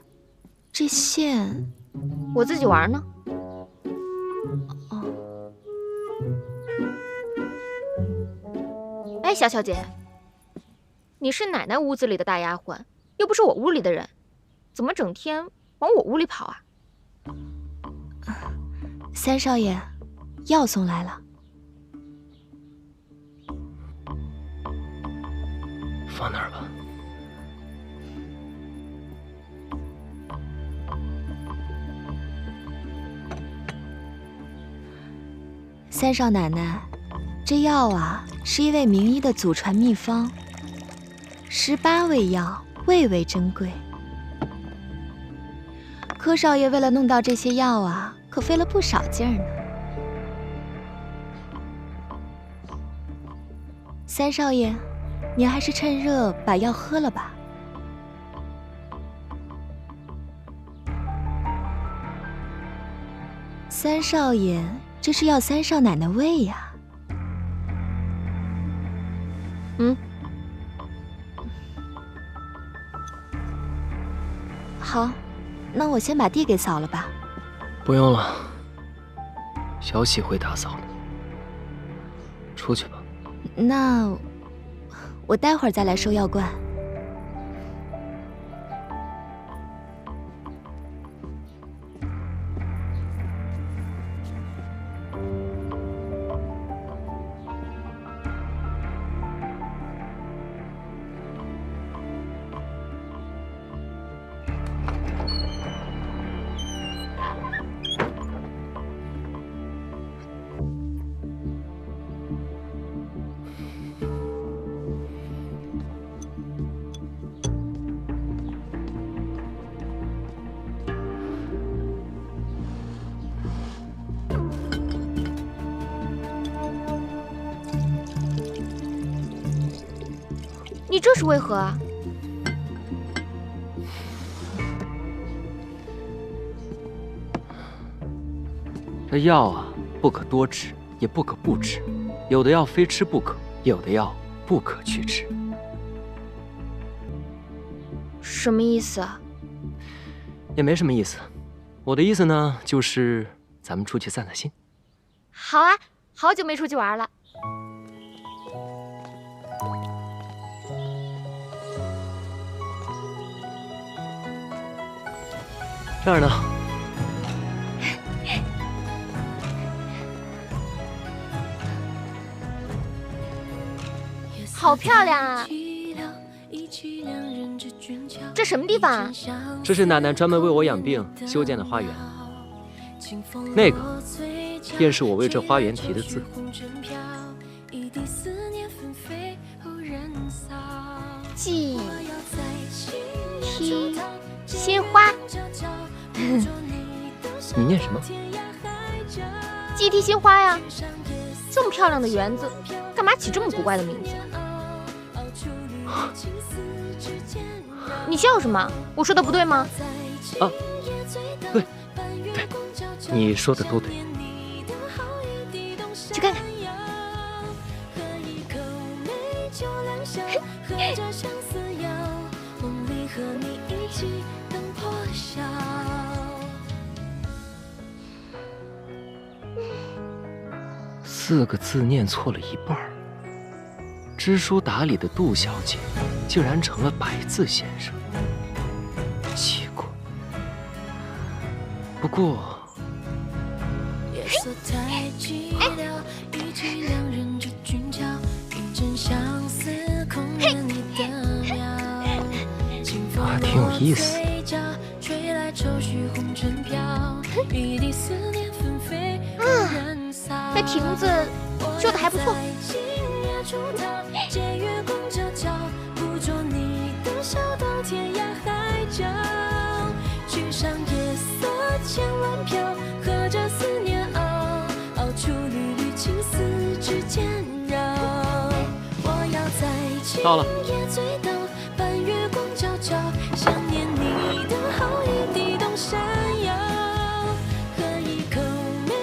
这线我自己玩呢。哦。哎，小小姐，你是奶奶屋子里的大丫鬟，又不是我屋里的人，怎么整天往我屋里跑啊？三少爷，药送来了。放那儿吧。三少奶奶，这药啊是一位名医的祖传秘方，18味药，味味珍贵。柯少爷为了弄到这些药啊，可费了不少劲儿呢。三少爷，您还是趁热把药喝了吧。三少爷，这是要三少奶奶喂呀。好，那我先把地给扫了吧。不用了，小喜会打扫的。出去吧。那我待会儿再来收药罐。你这是为何啊？这药啊，不可多吃，也不可不吃，有的药非吃不可，有的药不可去吃。什么意思啊？也没什么意思，我的意思呢，就是咱们出去散散心。好啊，好久没出去玩了。这儿呢。好漂亮啊！这什么地方啊？这是奶奶专门为我养病修建的花园。那个，便是我为这花园题的字。祭梯心花。你念什么？祭梯心花呀！这么漂亮的园子，干嘛起这么古怪的名字？你笑什么？我说的不对吗？啊，对，你说的都对。去看看。4个字念错了一半儿，知书达理的杜小姐，竟然成了白字先生，奇怪。不过，啊，挺有意思。这亭子修的还不错。到了。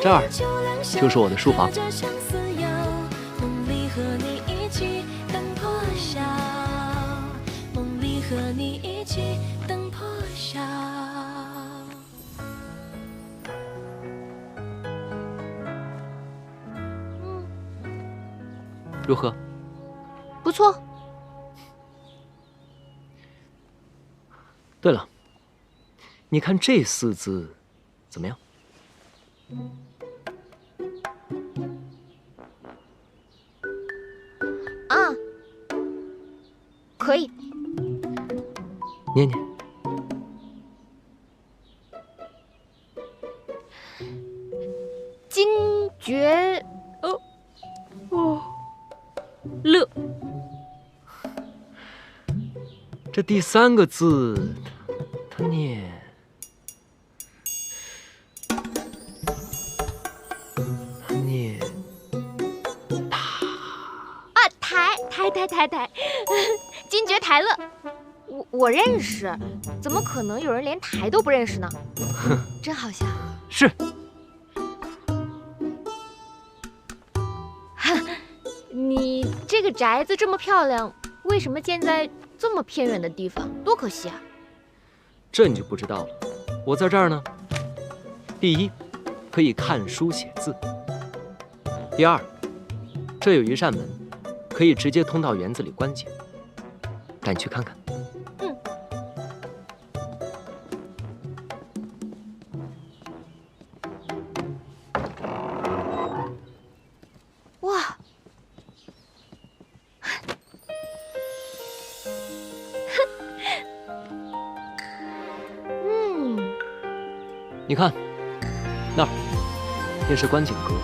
这儿就是我的书房。如何？不错。对了，你看这4字怎么样？啊，可以。念念。金爵乐。这第3个字，它念台，金爵台乐，我认识，怎么可能有人连台都不认识呢？真好笑。是。你这个宅子这么漂亮，为什么建在这么偏远的地方？多可惜啊！这你就不知道了。我在这儿呢。第一，可以看书写字；第二，这有一扇门，可以直接通到园子里观景。带你去看看。嗯。哇！你看，那儿便是观景阁。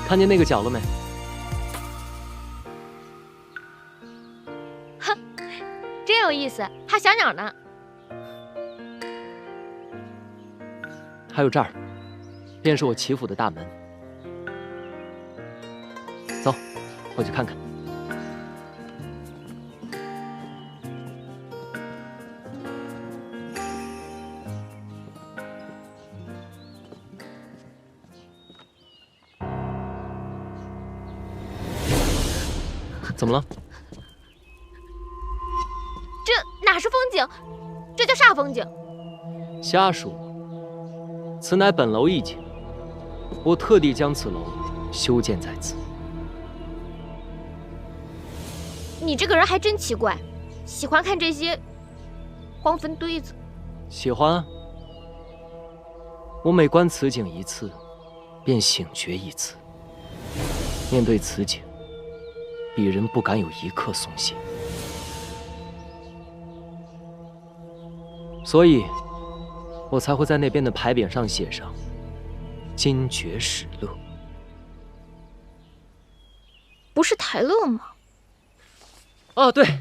看见那个角了没？哼，真有意思，还有小鸟呢。还有这儿，便是我祈福的大门。走，我去看看。怎么了？这哪是风景，这叫煞风景。瞎说，此乃本楼一景，我特地将此楼修建在此。你这个人还真奇怪，喜欢看这些荒坟堆子。喜欢啊。我每观此景一次，便醒觉一次。面对此景，鄙人不敢有一刻松懈。所以，我才会在那边的牌匾上写上“金爵始乐”。不是台乐吗？哦，对，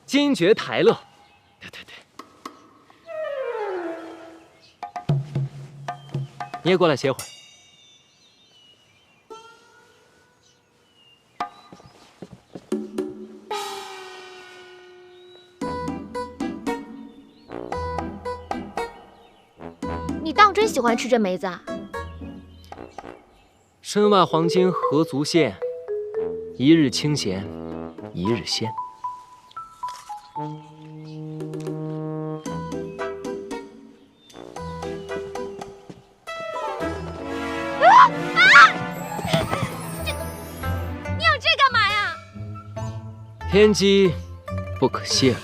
金爵台乐。对。你也过来歇会儿。你当真喜欢吃这梅子啊？身外黄金何足羡，一日清闲一日鲜。你有这干嘛呀？天机不可泄露。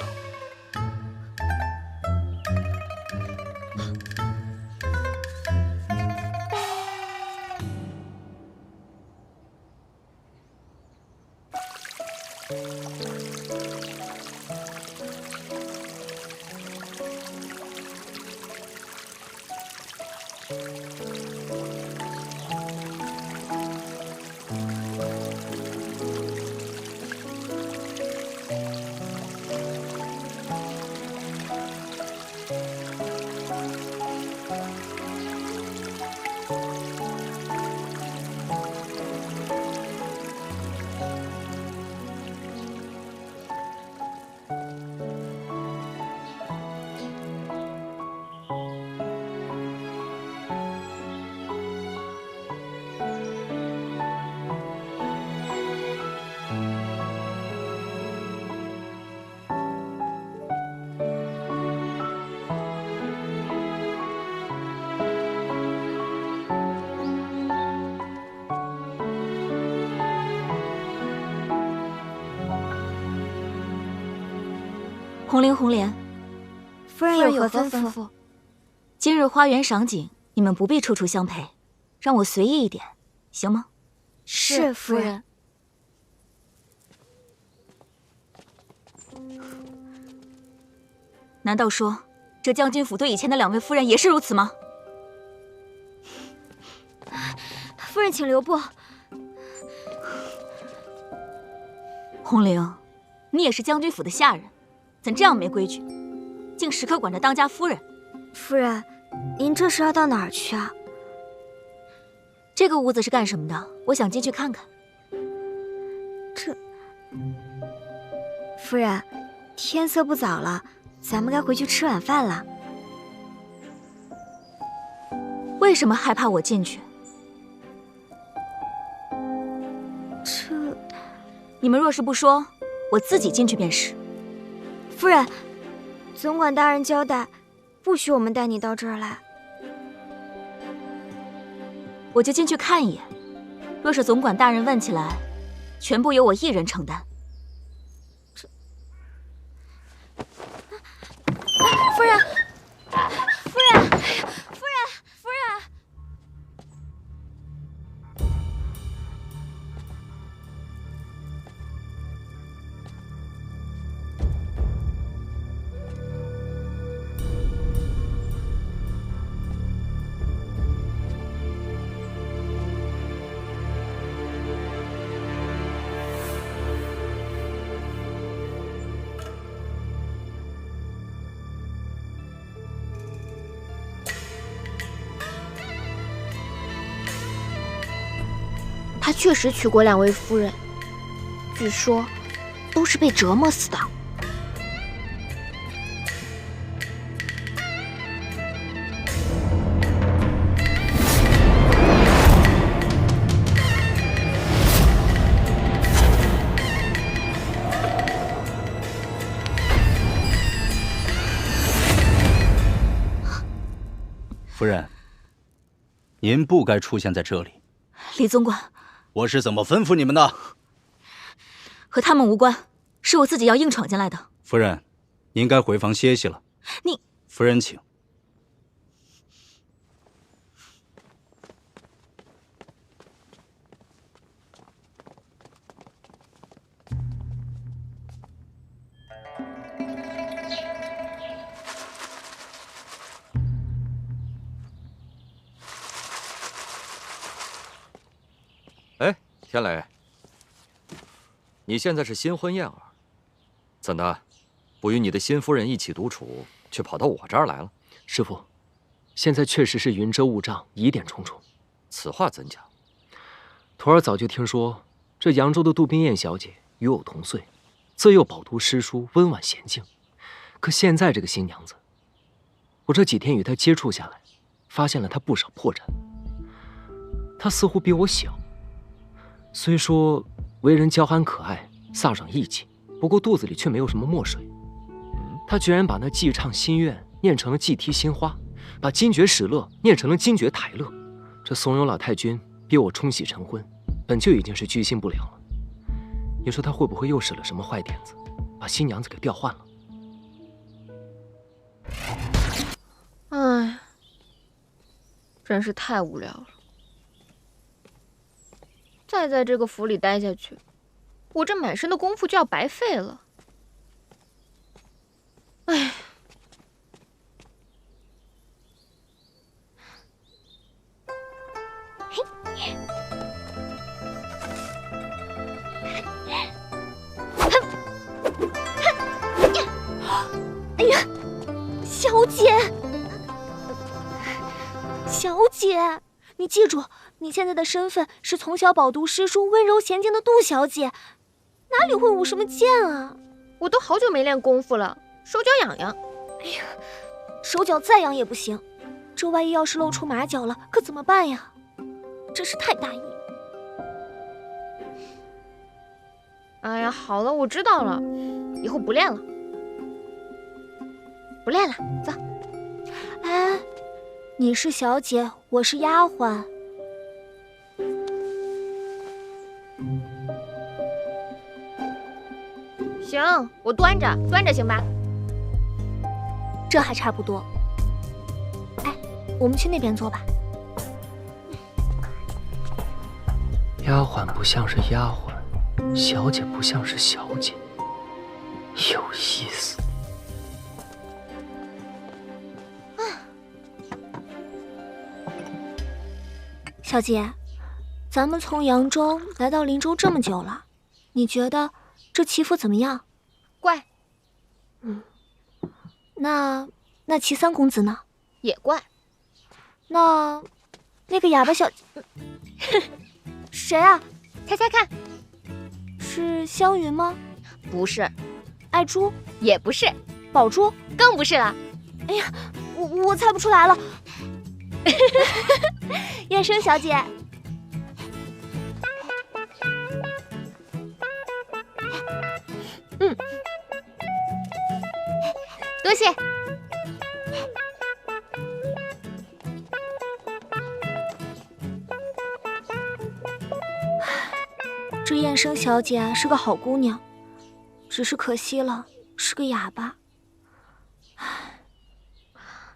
红绫红莲，夫人有何吩咐？今日花园赏景，你们不必处处相陪，让我随意一点，行吗？是夫人。难道说这将军府对以前的2位夫人也是如此吗？夫人请留步。红绫，你也是将军府的下人，怎这样没规矩，竟时刻管着当家夫人？夫人，您这是要到哪儿去啊？这个屋子是干什么的？我想进去看看。夫人，天色不早了，咱们该回去吃晚饭了。为什么害怕我进去？你们若是不说，我自己进去便是。夫人，总管大人交代，不许我们带你到这儿来。我就进去看一眼，若是总管大人问起来，全部由我一人承担。夫人，夫人，夫人，夫人。他确实娶过2位夫人，据说都是被折磨死的。您不该出现在这里。李总管，我是怎么吩咐你们的？和他们无关，是我自己要硬闯进来的。夫人，您该回房歇息了。你，夫人请。哎，天磊，你现在是新婚燕尔，怎的，不与你的新夫人一起独处，却跑到我这儿来了？师傅，现在确实是云遮雾障，疑点重重。此话怎讲？徒儿早就听说，这扬州的杜冰燕小姐与我同岁，自幼饱读诗书，温婉娴静。可现在这个新娘子，我这几天与她接触下来，发现了她不少破绽。她似乎比我小。虽说为人娇憨可爱，飒爽义气，不过肚子里却没有什么墨水。他居然把那寄唱心愿念成了寄啼心花，把惊觉始乐念成了惊觉台乐。这怂恿老太君逼我冲喜成婚，本就已经是居心不良了。你说他会不会又使了什么坏点子，把新娘子给调换了？唉，真是太无聊了。再在这个府里待下去，我这满身的功夫就要白费了。唉，哎呀，小姐，小姐，你记住，你现在的身份是从小饱读诗书、温柔娴静的杜小姐，哪里会舞什么剑啊？我都好久没练功夫了，手脚痒痒。哎呀，手脚再痒也不行，这万一要是露出马脚了，可怎么办呀？真是太大意。哎呀，好了，我知道了，以后不练了，不练了，走。哎，你是小姐，我是丫鬟。行，我端着行吧？这还差不多。哎，我们去那边坐吧。丫鬟不像是丫鬟，小姐不像是小姐，有意思。小姐，咱们从扬州来到林州这么久了，你觉得这祈福怎么样？怪。那齐三公子呢？也怪。那个哑巴小谁啊？猜猜看。是湘云吗？不是。爱珠？也不是。宝珠？更不是了。哎呀，我猜不出来了。燕生小姐。多谢。这燕生小姐啊是个好姑娘，只是可惜了，是个哑巴。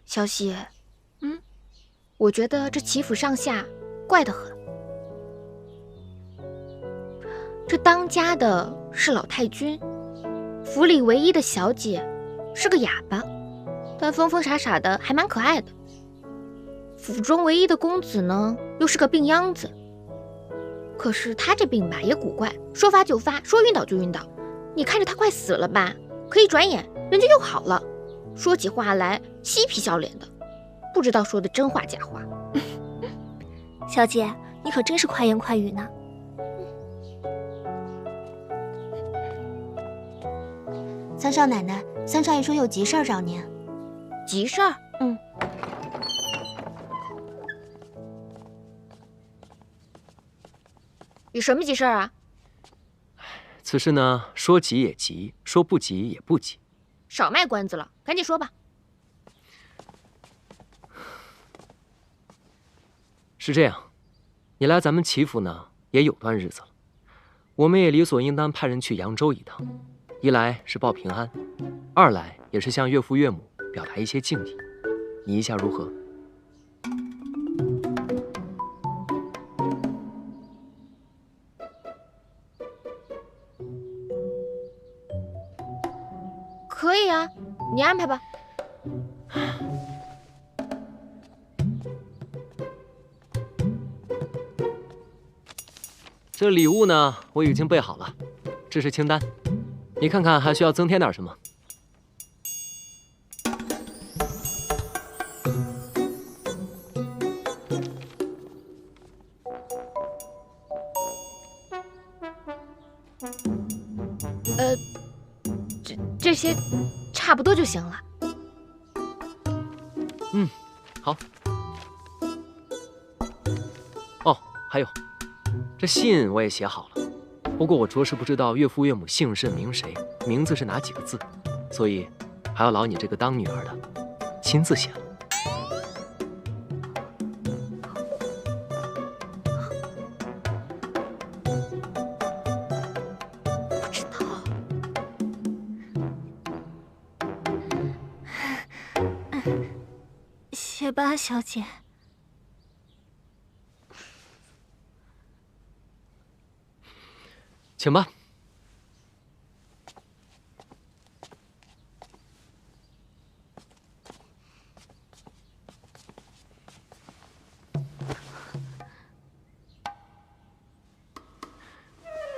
小喜，我觉得这齐府上下怪得很。这当家的是老太君，府里唯一的小姐是个哑巴，但疯疯傻傻的，还蛮可爱的。府中唯一的公子呢，又是个病秧子。可是他这病吧也古怪，说发就发，说晕倒就晕倒。你看着他快死了吧，可一转眼人家又好了，说起话来嬉皮笑脸的，不知道说的真话假话。小姐，你可真是快言快语呢。三少奶奶，三少爷说有急事儿找您。急事儿？有什么急事儿啊？此事呢，说急也急，说不急也不急。少卖关子了，赶紧说吧。是这样，你来咱们齐府呢也有段日子了，我们也理所应当派人去扬州一趟，一来是报平安，二来也是向岳父岳母表达一些敬意。你意下如何？可以啊，你安排吧。这礼物呢，我已经备好了，这是清单，你看看还需要增添点什么？这些差不多就行了。嗯，好。哦，还有，这信我也写好了，不过我着实不知道岳父岳母姓甚名谁，名字是哪几个字，所以还要劳你这个当女儿的亲自写了。写吧，小姐。请吧。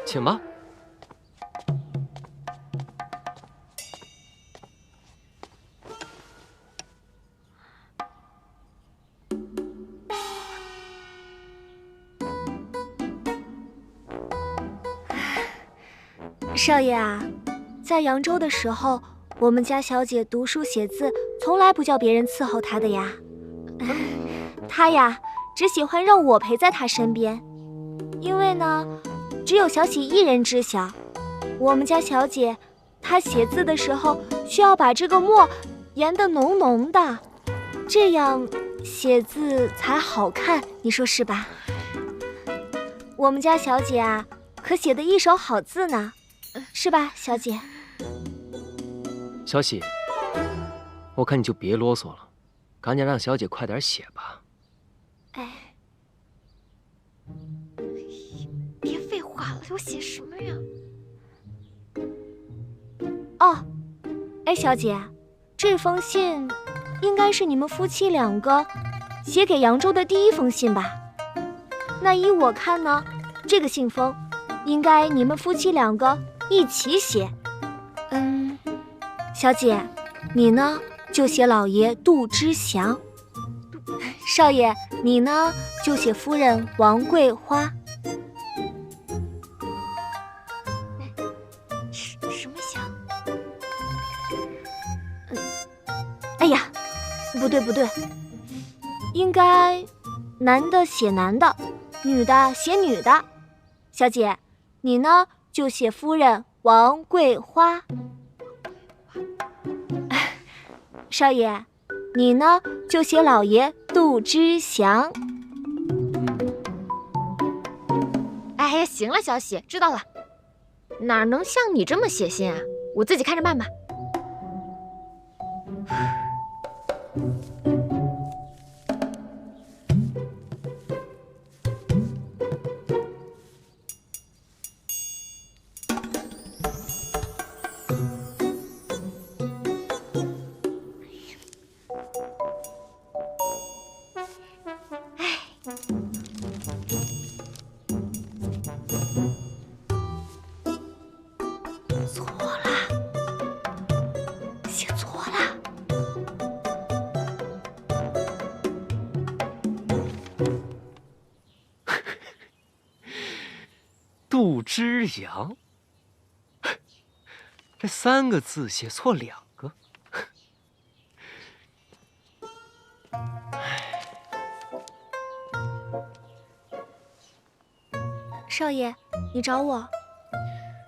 请吧。少爷啊，在扬州的时候，我们家小姐读书写字，从来不叫别人伺候她的呀。她呀，只喜欢让我陪在她身边，因为呢，只有小喜一人知晓。我们家小姐，她写字的时候需要把这个墨研得浓浓的，这样写字才好看，你说是吧？我们家小姐啊，可写得一手好字呢。是吧，小姐？小喜，我看你就别啰嗦了，赶紧让小姐快点写吧。哎，别废话了，我写什么呀？哦，哎，小姐，这封信应该是你们夫妻两个写给扬州的第一封信吧？那依我看呢，这个信封应该你们夫妻两个一起写。小姐，你呢就写老爷杜之祥，少爷你呢就写夫人王桂花。什么祥？哎呀，不对，应该男的写男的，女的写女的。小姐，你呢就写夫人王桂花。少爷，你呢就写老爷杜之祥。哎呀，行了，小喜，知道了。哪能像你这么写信啊？我自己看着办吧。杜之阳，这3个字写错2个。少爷，你找我？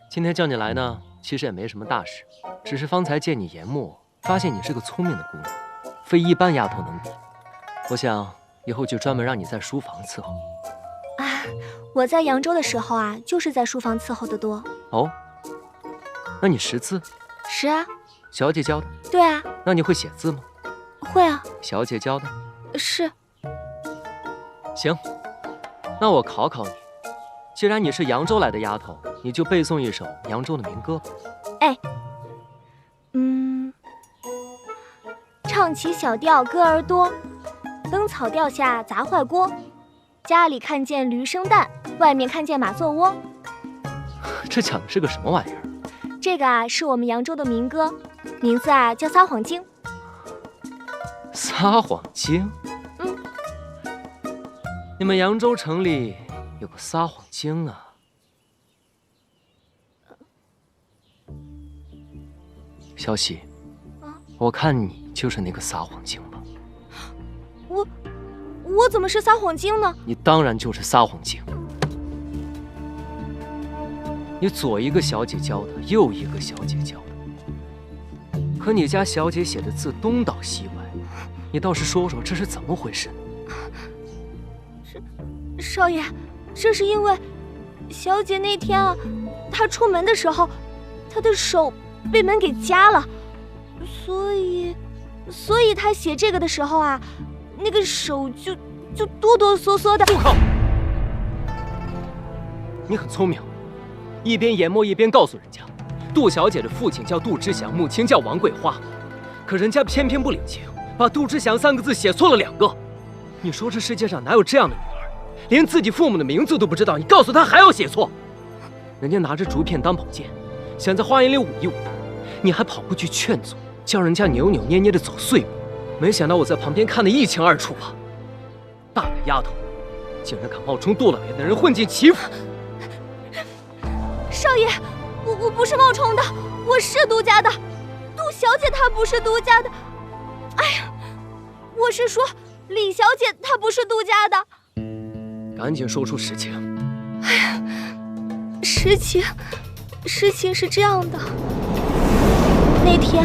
今天叫你来呢，其实也没什么大事，只是方才见你研墨，发现你是个聪明的姑娘，非一般丫头能比。我想以后就专门让你在书房伺候。啊，我在扬州的时候啊，就是在书房伺候的多。哦，那你识字？识啊。小姐教的？对啊。那你会写字吗？会啊。小姐教的？是。行，那我考考你，既然你是扬州来的丫头，你就背诵一首扬州的民歌吧。哎，唱起小调歌儿多，灯草调下砸坏锅。家里看见驴生蛋，外面看见马做窝。这讲的是个什么玩意儿？这个啊，是我们扬州的民歌，名字啊叫《撒谎经》。撒谎经？你们扬州城里有个撒谎经啊？小喜，我看你就是那个撒谎精吧？我怎么是撒谎精呢？你当然就是撒谎精。你左一个小姐教的，右一个小姐教的，可你家小姐写的字东倒西歪，你倒是说说这是怎么回事？少爷，这是因为小姐那天啊，她出门的时候，她的手被门给夹了，所以她写这个的时候啊，那个手就哆哆嗦嗦的。住口！你很聪明，一边研磨一边告诉人家，杜小姐的父亲叫杜之祥，母亲叫王桂花，可人家偏偏不领情，把杜之祥3个字写错了2个。你说这世界上哪有这样的女儿？连自己父母的名字都不知道，你告诉他还要写错？人家拿着竹片当宝剑，想在花园里舞一舞，你还跑过去劝阻，叫人家扭扭捏捏的走碎步。没想到我在旁边看得一清二楚啊！大个丫头，竟然敢冒充杜老爷的人混进齐府！少爷，我不是冒充的，我是杜家的。杜小姐她不是杜家的。哎呀，我是说李小姐她不是杜家的。赶紧说出实情！哎呀，事情是这样的，那天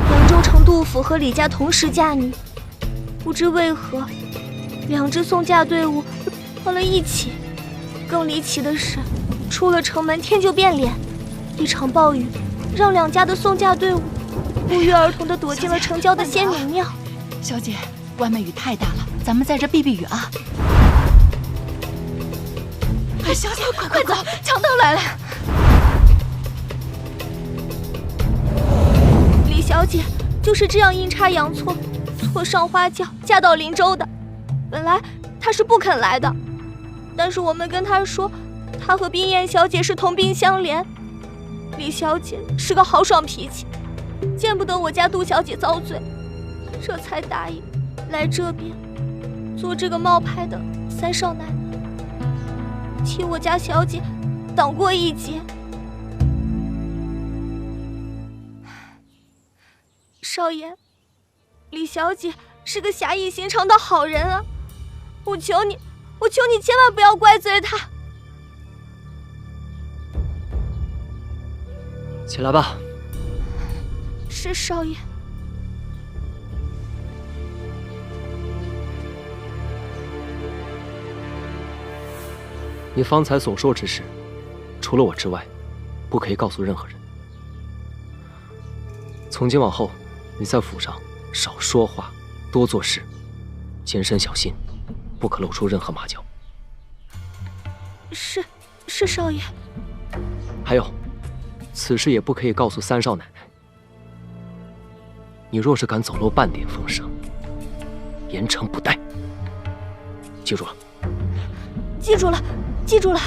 扬州城杜府和李家同时嫁女，不知为何2支送嫁队伍到了一起。更离奇的是，出了城门天就变脸，一场暴雨让2家的送嫁队伍不约而同地躲进了城郊的仙女庙。小姐，外面雨太大了，咱们在这避避雨啊！哎，小姐，快走，强盗来了！李小姐就是这样阴差阳错，错上花轿嫁到林州的。本来她是不肯来的，但是我们跟她说，她和冰燕小姐是同病相怜。李小姐是个豪爽脾气，见不得我家杜小姐遭罪，这才答应来这边做这个冒牌的3少奶奶，替我家小姐挡过一劫。少爷，李小姐是个侠义心肠的好人啊，我求你千万不要怪罪她。起来吧。是少爷。你方才所说之事，除了我之外，不可以告诉任何人。从今往后，你在府上少说话，多做事，谨慎小心，不可露出任何马脚。是少爷。还有，此事也不可以告诉3少奶奶。你若是敢走漏半点风声，严惩不贷。记住了。记住了。